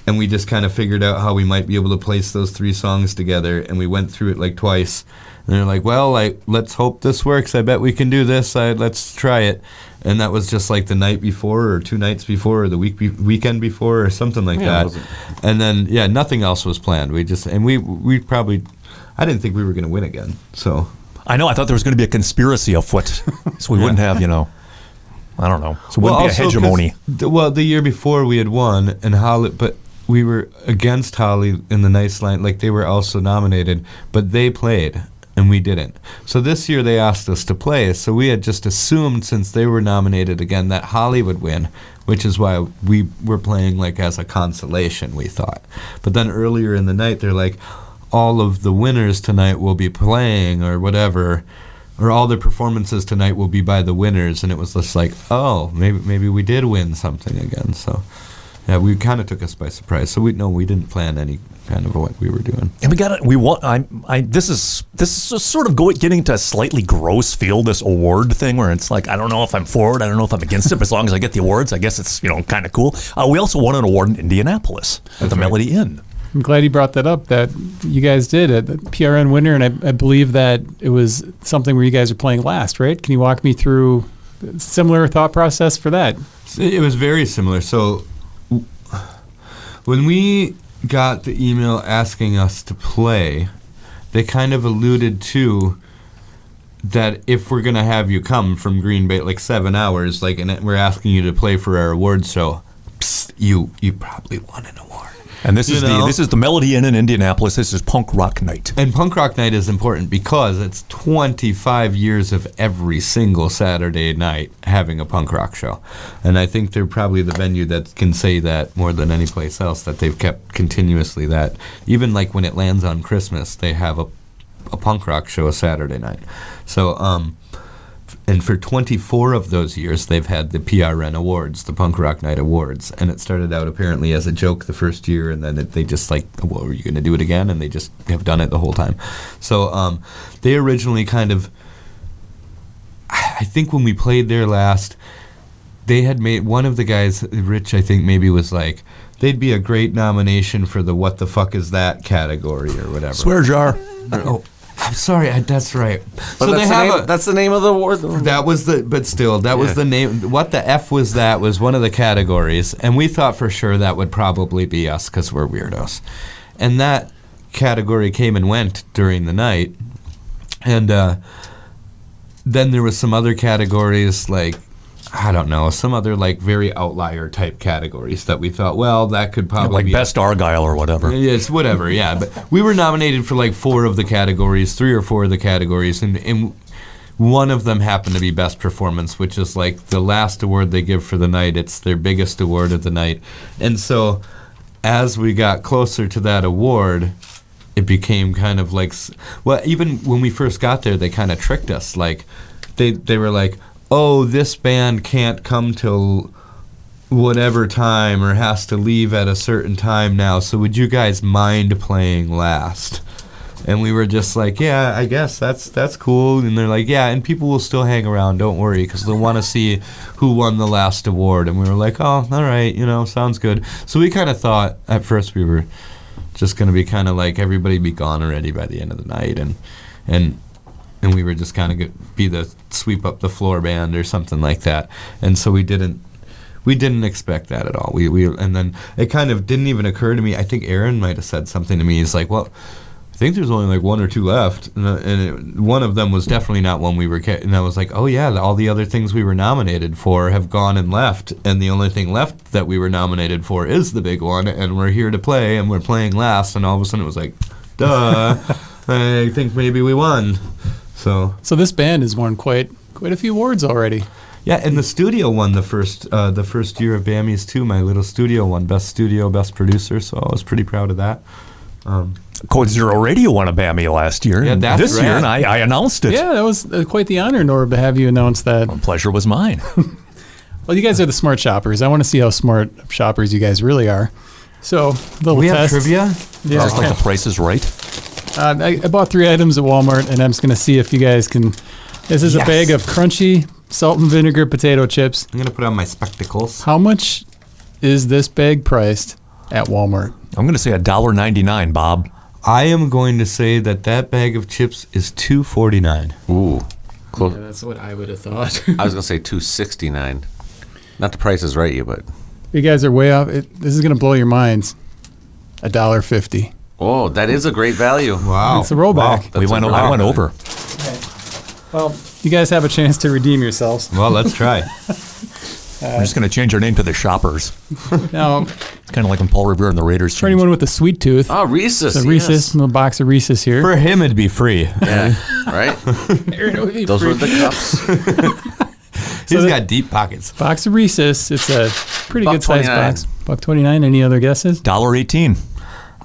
And we just kind of figured out how we might be able to place those 3 songs together, and we went through it like twice. And they're like, well, like, let's hope this works. I bet we can do this. Let's try it. And that was just like the night before or 2 nights before or the weekend before or something like that. And then, nothing else was planned. We probably, I didn't think we were going to win again. So I know. I thought there was going to be a conspiracy afoot, so we wouldn't have, I don't know. So it wouldn't be a hegemony. The year before we had won, and Holly, but we were against Holly in the Nice Line. Like, they were also nominated, but they played, and we didn't. So this year they asked us to play, so we had just assumed, since they were nominated again, that Holly would win, which is why we were playing, like, as a consolation, we thought. But then earlier in the night, they're like, all of the winners tonight will be playing, or whatever, or all the performances tonight will be by the winners, and it was just like, oh, maybe we did win something again. So yeah, we kind of took us by surprise. So we didn't plan any kind of what we were doing. And we want. This is sort of getting to a slightly gross feel, this award thing, where it's like, I don't know if I'm for it, I don't know if I'm against it, but as long as I get the awards, I guess it's kind of cool. We also won an award in Indianapolis at the Melody Inn. I'm glad you brought that up, that you guys did a PRN winner, and I believe that it was something where you guys are playing last, right? Can you walk me through a similar thought process for that? It was very similar. So when we got the email asking us to play, they kind of alluded to that if we're going to have you come from Green Bay, like 7 hours, like, and we're asking you to play for our awards show, you probably won an award. And this is the Melody Inn in Indianapolis. This is Punk Rock Night. And Punk Rock Night is important because it's 25 years of every single Saturday night having a punk rock show. And I think they're probably the venue that can say that more than any place else, that they've kept continuously that. Even like when it lands on Christmas, they have a punk rock show a Saturday night. So, and for 24 of those years, they've had the PRN Awards, the Punk Rock Night Awards. And it started out apparently as a joke the first year, and then they just like, well, are you going to do it again? And they just have done it the whole time. So they originally kind of, I think when we played there last, they had made, one of the guys, Rich, I think maybe was like, they'd be a great nomination for the what the fuck is that category or whatever. Swear jar. Oh, I'm sorry, that's right. But So that's the name of the award. that was the, but still, that was the name. What the F was that was one of the categories, and we thought for sure that would probably be us because we're weirdos. And that category came and went during the night, and then there was some other categories like, I don't know, some other like very outlier type categories that we thought, well, that could probably Like be Best Argyle or whatever. Yes, whatever, yeah. But we were nominated for like 4 of the categories, 3 or 4 of the categories, and one of them happened to be Best Performance, which is like the last award they give for the night. It's their biggest award of the night. And so as we got closer to that award, it became kind of like, well, even when we first got there, they kind of tricked us. Like, they were like, oh, this band can't come till whatever time or has to leave at a certain time now, so would you guys mind playing last? And we were just like, yeah, I guess that's cool. And they're like, yeah, and people will still hang around, don't worry, because they'll want to see who won the last award. And we were like, oh, all right, sounds good. So we kind of thought at first we were just going to be kind of like everybody be gone already by the end of the night, and we were just kind of be the sweep up the floor band or something like that. And so we didn't expect that at all. We and then it kind of didn't even occur to me. I think Aaron might have said something to me. He's like, well, I think there's only like 1 or 2 left. One of them was definitely not one we were, and I was like, oh yeah, all the other things we were nominated for have gone and left. And the only thing left that we were nominated for is the big one. And we're here to play, and we're playing last. And all of a sudden it was like, duh, I think maybe we won. So this band has won quite a few awards already. Yeah, and the studio won the first year of BAMI's too. My little studio won Best Studio, Best Producer, so I was pretty proud of that. Code Zero Radio won a BAMI last year. Yeah, that's this year, rad. and I announced it. Yeah, that was quite the honor, Norb, to have you announce that. The pleasure was mine. Well, you guys are the smart shoppers. I want to see how smart shoppers you guys really are. So, little We test. have trivia? Yeah, Just like the Price is Right. I bought 3 items at Walmart, and I'm just going to see if you guys can. This is a bag of crunchy salt and vinegar potato chips. I'm going to put on my spectacles. How much is this bag priced at Walmart? I'm going to say $1.99, Bob. I am going to say that bag of chips is $2.49. Ooh, close. Yeah, that's what I would have thought. I was gonna say $2.69. Not the Price is Right, but You guys are way off. This is going to blow your minds. $1.50. oh, that is a great value. Wow. It's a rollback. I went over. Well, you guys have a chance to redeem yourselves. Well, let's try. We're just going to change our name to the Shoppers. Now, It's kind of like when Paul Revere and the Raiders for changed. anyone with a sweet tooth, Oh, Reese's. a Reese's, a little box of Reese's here. For him, it'd be free. Yeah, right. Those were the cups. He's got deep pockets. Box of Reese's. It's a pretty good sized box. $1.29. Any other guesses? $1.18.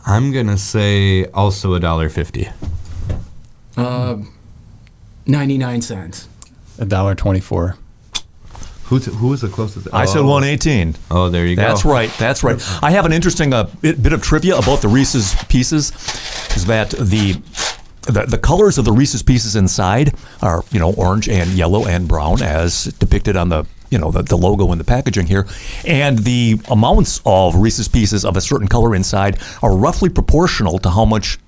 I'm going to say also $1.50. 99 cents. $1.24. Who was the closest? I said 118. Oh, there you go. That's right. That's right. I have an interesting bit of trivia about the Reese's Pieces. Is that the colors of the Reese's Pieces inside are orange and yellow and brown as depicted on the the logo and the packaging here, and the amounts of Reese's Pieces of a certain color inside are roughly proportional to how much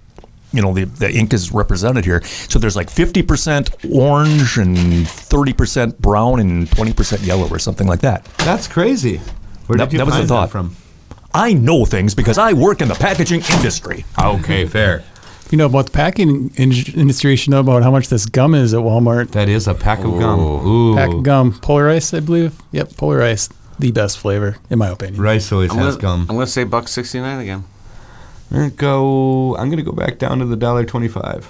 the ink is represented here. So there's like 50% orange and 30% brown and 20% yellow or something like that. That's crazy. Where did you that was find the thought. that from? I know things because I work in the packaging industry. Okay, fair. You know about the packing industry. You should know about how much this gum is at Walmart. That is a pack of gum. Ooh. Pack of gum. Polar Ice, I believe. Yep, Polar Ice. the best flavor, in my opinion. Rice always I'm has gonna, gum. I'm gonna say $1.69 again. I'm gonna go back down to the $1.25.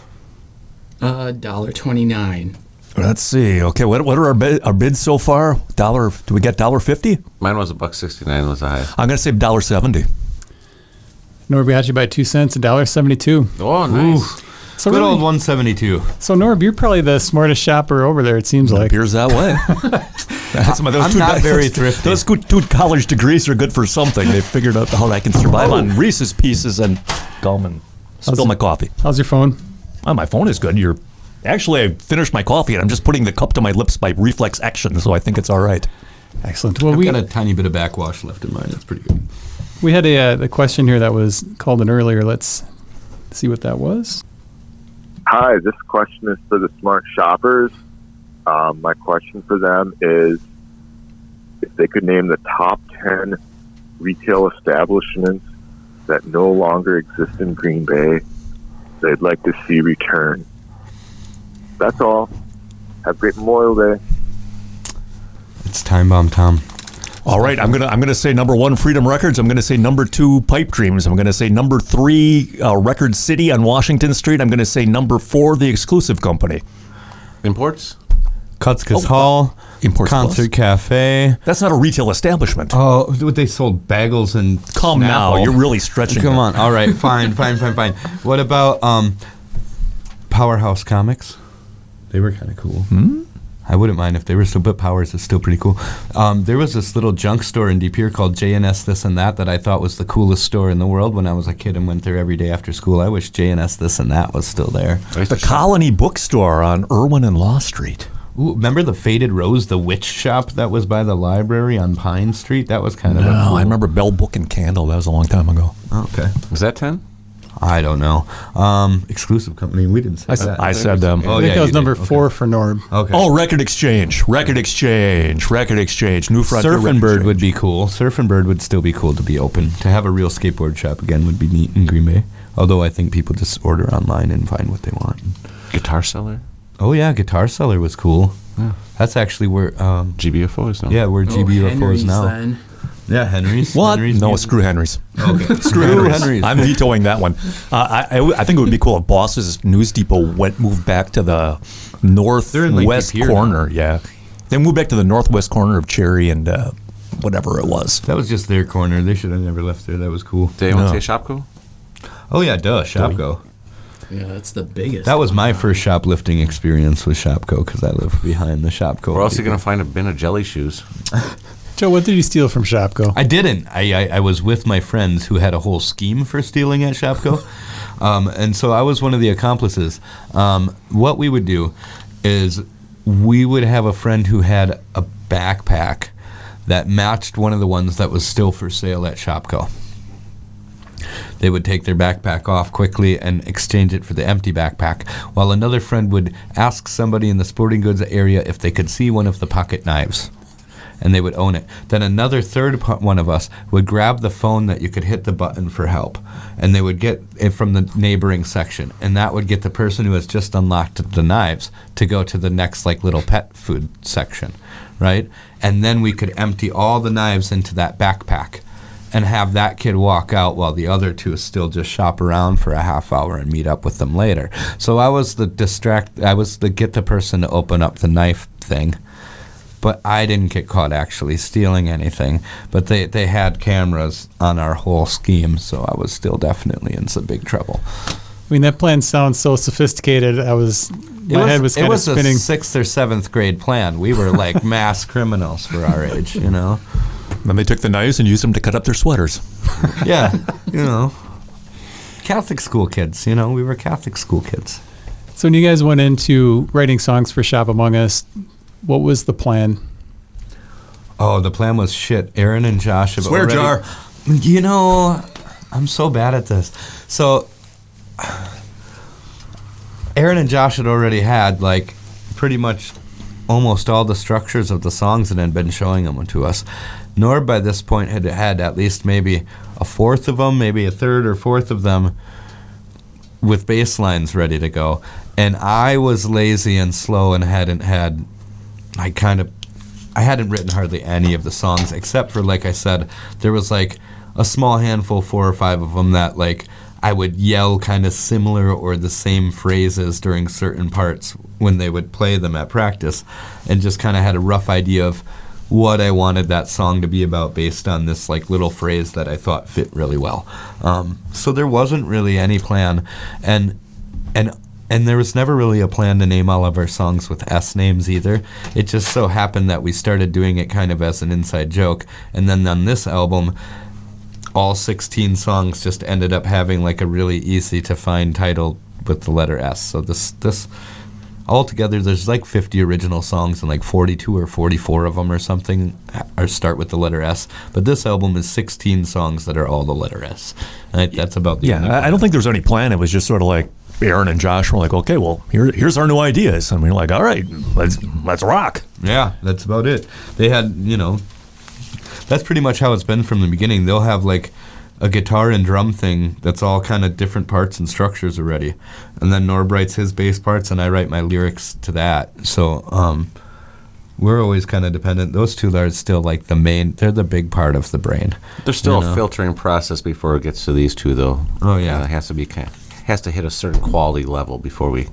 $1.29. Let's see. Okay, what are our bids so far? Do we get $1.50? Mine was $1.69 was the highest. I'm going to say $1.70. Norb got you by 2 cents, $1.72. Oh, nice. So Good really, old 172. so Norb, you're probably the smartest shopper over there. It seems like. Appears that way. I'm not very thrifty. Those two college degrees are good for something. They figured out how I can survive on Reese's Pieces and gum and spill my coffee. How's your phone? Oh, my phone is good. Actually, I finished my coffee and I'm just putting the cup to my lips by reflex action, so I think it's all right. Excellent. Well, I've we got a tiny bit of backwash left in mine. It's pretty good. we had a question here that was called in earlier. Let's see what that was. Hi, this question is for the smart shoppers. My question for them is if they could name the top 10 retail establishments that no longer exist in Green Bay they'd like to see return. That's all. Have a great Memorial Day. It's Time Bomb Tom. All right, I'm gonna say number 1, Freedom Records. I'm gonna say number 2, Pipe Dreams. I'm gonna say number 3, Record City on Washington Street. I'm gonna say number 4, The Exclusive Company. Imports? Kutzkus Hall. Imports Concert Plus. Cafe. That's not a retail establishment. Oh, they sold bagels and Come now, Snapple. you're really stretching. Come it. on. All right, fine. What about Powerhouse Comics? They were kind of cool. I wouldn't mind if they were still, but Powers is still pretty cool. There was this little junk store in De Pere called J&S This and That I thought was the coolest store in the world when I was a kid and went there every day after school. I wish J&S This and That was still there. The Colony Bookstore on Irwin and Law Street. Ooh, remember the Faded Rose, the witch shop that was by the library on Pine Street? That was kind of a cool... I remember Bell Book and Candle. That was a long time ago. Oh, okay. Was that 10? I don't know. Exclusive Company. We didn't say that. I said them. Oh, I think yeah, that was you number did. 4 for Norb. Okay. Oh, Record Exchange. New Frontier. Surf and Record Bird Exchange. would be cool. Surf and Bird would still be cool to be open. To have a real skateboard shop again would be neat in Green Bay. Although I think people just order online and find what they want. Guitar Cellar? Oh yeah, Guitar Cellar was cool. Yeah. That's actually where GBFO is now. yeah, where GBFO Henry's is now. Then. Yeah, Henry's. What? Henry's No, music. screw Henry's. Okay. Screw Henry's. I'm vetoing that one. I think it would be cool if Boss's News Depot moved back to the They're in, northwest De Pere corner. Yeah, they moved back to the northwest corner of Cherry and whatever it was. That was just their corner. They should have never left there. That was cool. Did anyone No. say Shopko? Oh yeah, duh, Shopko. Yeah, that's the biggest. That was my first shoplifting experience with Shopko because I lived behind the Shopko. Where else are you going to find a bin of jelly shoes? Joe, what did you steal from Shopko? I didn't. I was with my friends who had a whole scheme for stealing at Shopko. And so I was one of the accomplices. What we would do is we would have a friend who had a backpack that matched one of the ones that was still for sale at Shopko. They would take their backpack off quickly and exchange it for the empty backpack, while another friend would ask somebody in the sporting goods area if they could see one of the pocket knives. And they would own it. Then another third one of us would grab the phone that you could hit the button for help, and they would get it from the neighboring section, and that would get the person who has just unlocked the knives to go to the next little pet food section, right? And then we could empty all the knives into that backpack and have that kid walk out while the other two still just shop around for a half hour and meet up with them later. So I was the get the person to open up the knife thing. But I didn't get caught actually stealing anything. But they had cameras on our whole scheme, so I was still definitely in some big trouble. I mean, that plan sounds so sophisticated. My head was kind of spinning. It was a 6th or 7th grade plan. We were like mass criminals for our age, you know? Then they took the knives and used them to cut up their sweaters. Yeah, you know. Catholic school kids, you know? We were Catholic school kids. So when you guys went into writing songs for Shop Among Us, what was the plan? Oh, the plan was shit. Aaron and Josh have Swear already, jar. You know, I'm so bad at this. So, Aaron and Josh had already had, pretty much almost all the structures of the songs and had been showing them to us. Norb, by this point, had at least maybe a fourth of them, maybe a third or fourth of them with bass lines ready to go. And I was lazy and slow and hadn't had... I kind of I hadn't written hardly any of the songs except for, like I said, there was like a small handful, 4 or 5 of them that like I would yell kind of similar or the same phrases during certain parts when they would play them at practice, and just kind of had a rough idea of what I wanted that song to be about based on this like little phrase that I thought fit really well. So there wasn't really any plan, and there was never really a plan to name all of our songs with S names either. It just so happened that we started doing it kind of as an inside joke, and then on this album, all 16 songs just ended up having like a really easy to find title with the letter S. So this altogether, there's like 50 original songs and like 42 or 44 of them or something or start with the letter S. But this album is 16 songs that are all the letter S. And that's about the only I don't think there was any plan. It was just sort of like Aaron and Josh were like, okay, well, here's our new ideas. And we were like, all right, let's rock. Yeah, that's about it. They had, that's pretty much how it's been from the beginning. They'll have like a guitar and drum thing that's all kind of different parts and structures already. And then Norb writes his bass parts and I write my lyrics to that. So we're always kind of dependent. Those two are still like they're the big part of the brain. There's still a filtering process before it gets to these two, though. Oh, yeah. It has to hit a certain quality level before we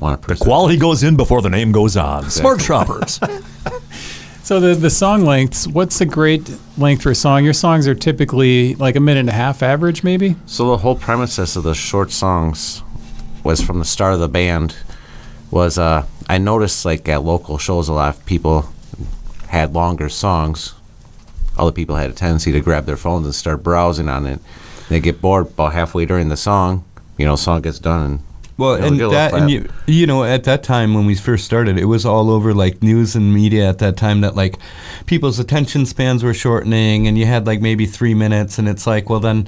want to The quality goes in before the name goes on. Exactly. Smart shoppers. So the song lengths, what's a great length for a song? Your songs are typically like a minute and a half average, maybe? So the whole premises of the short songs was from the start of the band was I noticed like at local shows a lot of people had longer songs. Other people had a tendency to grab their phones and start browsing on it. They get bored about halfway during the song. Song gets done and Well, and that, and at that time when we first started, it was all over like news and media at that time that like people's attention spans were shortening, and you had like maybe 3 minutes, and it's like, well then,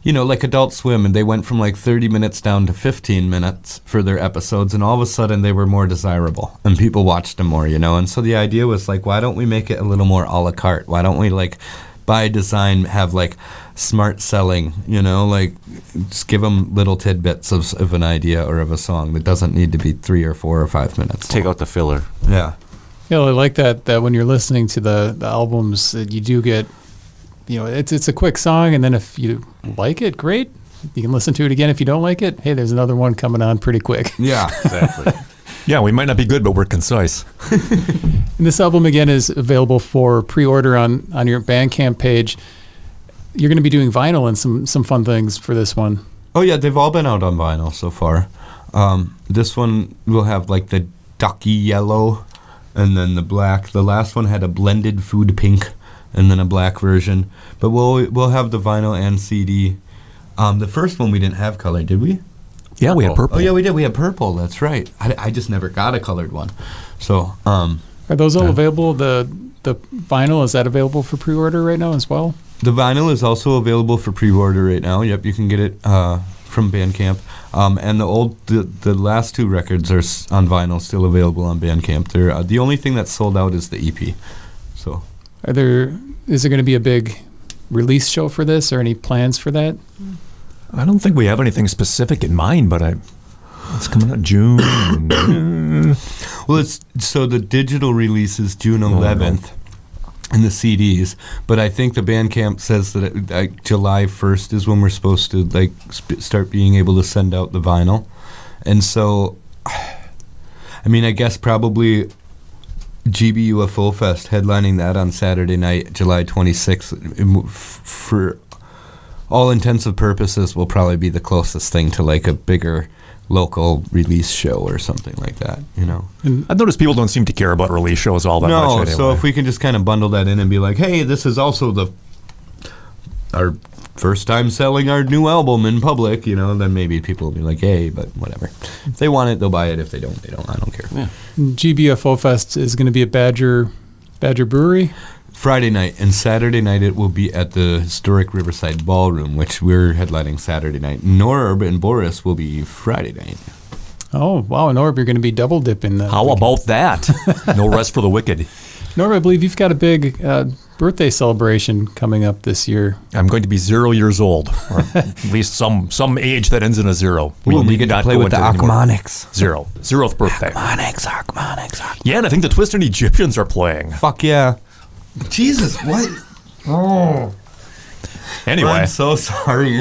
like Adult Swim, and they went from like 30 minutes down to 15 minutes for their episodes, and all of a sudden they were more desirable, and people watched them more, and so the idea was like, why don't we make it a little more a la carte? Why don't we like by design have like smart selling, like just give them little tidbits of an idea or of a song that doesn't need to be 3 or 4 or 5 minutes. take out the filler. Yeah. Yeah, I like that when you're listening to the albums, you do get, it's a quick song, and then if you like it, great. You can listen to it again. If you don't like it, hey, there's another one coming on pretty quick. Yeah. Exactly. Yeah, we might not be good, but we're concise. And this album, again, is available for pre-order on your Bandcamp page. You're going to be doing vinyl and some fun things for this one. Oh yeah, they've all been out on vinyl so far. This one will have like the ducky yellow, and then the black. The last one had a blended food pink, and then a black version. But we'll have the vinyl and CD. The first one we didn't have color, did we? Yeah, we had purple. Oh yeah, we did. We had purple. That's right. I just never got a colored one. So Are those all available? The vinyl, is that available for pre-order right now as well? the vinyl is also available for pre-order right now. Yep, you can get it from Bandcamp. And the last two records are on vinyl, still available on Bandcamp. They're the only thing that's sold out is the EP. So, is there going to be a big release show for this, or any plans for that? I don't think we have anything specific in mind, but it's coming out June. Well, so the digital release is June 11th. And the CDs, but I think the Bandcamp says that July 1st is when we're supposed to start being able to send out the vinyl, and so, I mean, I guess probably GBUFO Fest headlining that on Saturday night, July 26th, for all intensive purposes, will probably be the closest thing to like a bigger local release show or something like that, you know. And I've noticed people don't seem to care about release shows all that much anyway. No, so if we can just kind of bundle that in and be like, hey, this is also our first time selling our new album in public, you know, then maybe people will be like, hey, but whatever. If they want it, they'll buy it. If they don't, they don't. I don't care. Yeah. GBFO Fest is going to be at Badger Brewery? Friday night, and Saturday night it will be at the historic Riverside Ballroom, which we're headlining Saturday night. Norb and Boris will be Friday night. Oh, wow. Norb, you're going to be double dipping. How about that? No rest for the wicked. Norm, I believe you've got a big birthday celebration coming up this year. I'm going to be 0 years old, or at least some age that ends in a 0. We need get to not play go with the into it anymore. Achmonics. 0th birthday. Achmonics. Yeah, and I think the Twisted Egyptians are playing. Fuck yeah. Jesus, what? Oh. Anyway, I'm so sorry.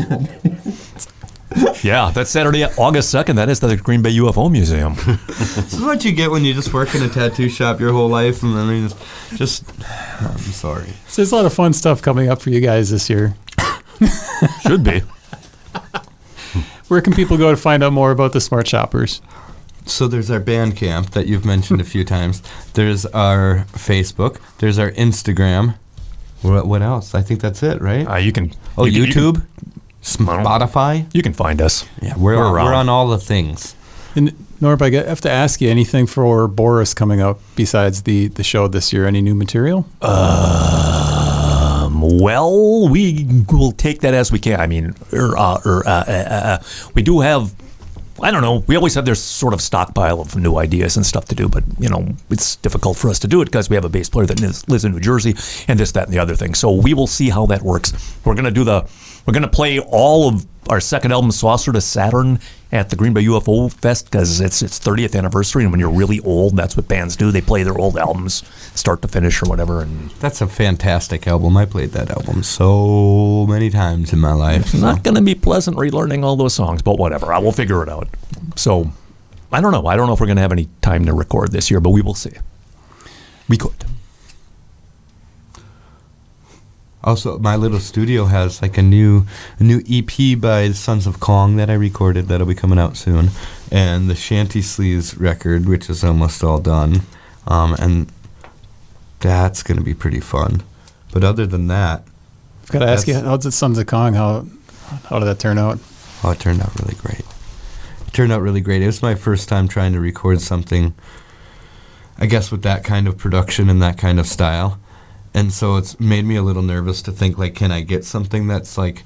yeah, that's Saturday, August 2nd. That is the Green Bay UFO Museum. This is what you get when you just work in a tattoo shop your whole life, and then you just I'm sorry. So there's a lot of fun stuff coming up for you guys this year. Should be. Where can people go to find out more about the Smart Shoppers? So there's our Bandcamp that you've mentioned a few times. There's our Facebook. There's our Instagram. What else? I think that's it, right? You can. Oh, you can- YouTube? Spotify? You can find us. Yeah, we're around. on all the things. And Norb, I have to ask you, anything for Boris coming up besides the show this year? Any new material? Well, we will take that as we can. I mean, we do have, I don't know, we always have this sort of stockpile of new ideas and stuff to do, but, it's difficult for us to do it because we have a bass player that lives in New Jersey and this, that, and the other thing. So we will see how that works. We're going to play all of our second album, Saucer to Saturn, at the Green Bay UFO Fest because it's its 30th anniversary, and when you're really old, that's what bands do. They play their old albums, start to finish or whatever. And That's a fantastic album. I played that album so many times in my life. it's not going to be pleasant relearning all those songs, but whatever. I will figure it out. So I don't know. I don't know if we're going to have any time to record this year, but we will see. We could. Also, my little studio has like a new EP by Sons of Kong that I recorded that'll be coming out soon, and the Shanty Sleeves record, which is almost all done, and that's gonna be pretty fun. But other than that, I've got to ask you, how's it Sons of Kong? How did that turn out? oh, it turned out really great. It was my first time trying to record something, I guess, with that kind of production and that kind of style. And so it's made me a little nervous to think, like, can I get something that's, like,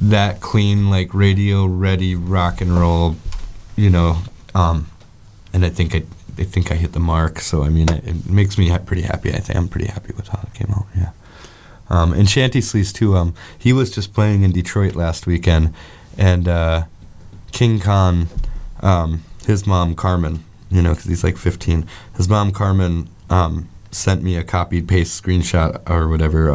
that clean, like, radio-ready rock and roll, and I think I hit the mark. So, I mean, it makes me pretty happy. I'm pretty happy with how it came out, yeah. And Shanty Sleeves, too, he was just playing in Detroit last weekend, and King Khan, his mom, Carmen, because he's, like, 15, his mom, Carmen, sent me a copied paste screenshot or whatever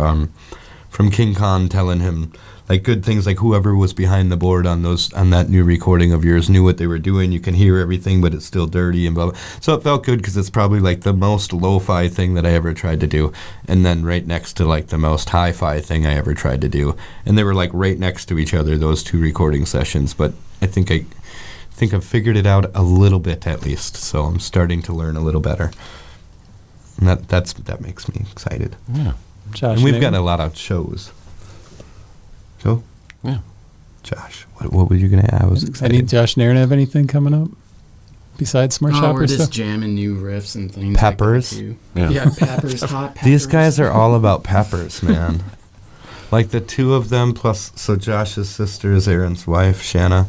from King Khan telling him like good things, like whoever was behind the board on that new recording of yours knew what they were doing. You can hear everything, but it's still dirty and blah, blah. So it felt good because it's probably like the most lo-fi thing that I ever tried to do, and then right next to like the most hi-fi thing I ever tried to do, and they were like right next to each other, those two recording sessions. But I think I've figured it out a little bit at least, so I'm starting to learn a little better. And that makes me excited. Yeah. Josh, And we've maybe? got a lot of shows. Go? Yeah. Josh, what were you going to add? I was excited. Any Josh Nairn have anything coming up besides Smart We're Shoppers just stuff? jamming new riffs and things. Peppers? Like that too. Yeah. Yeah, peppers, hot peppers. These guys are all about peppers, man. Like the two of them, plus, so Josh's sister is Aaron's wife, Shanna,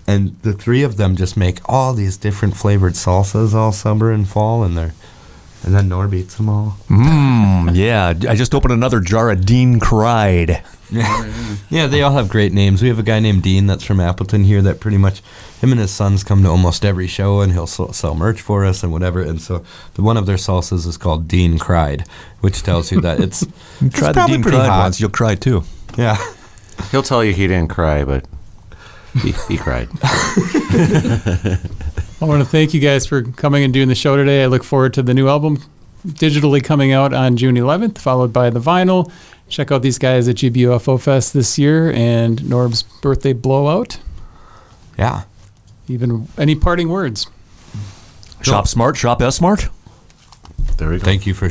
and the three of them just make all these different flavored salsas all summer and fall, and then Norb eats them all. Yeah, I just opened another jar of Dean Cried. Yeah, they all have great names. We have a guy named Dean that's from Appleton here that pretty much, him and his sons come to almost every show, and he'll sell merch for us and whatever. And so one of their salsas is called Dean Cried, which tells you that it's Try the probably Dean pretty Cried hot. once, you'll cry too. Yeah. He'll tell you he didn't cry, but he cried. I want to thank you guys for coming and doing the show today. I look forward to the new album digitally coming out on June 11th, followed by the vinyl. Check out these guys at GBUFO Fest this year and Norb's birthday blowout. Yeah. Even any parting words? Shop smart, shop S smart. There we go. Thank you for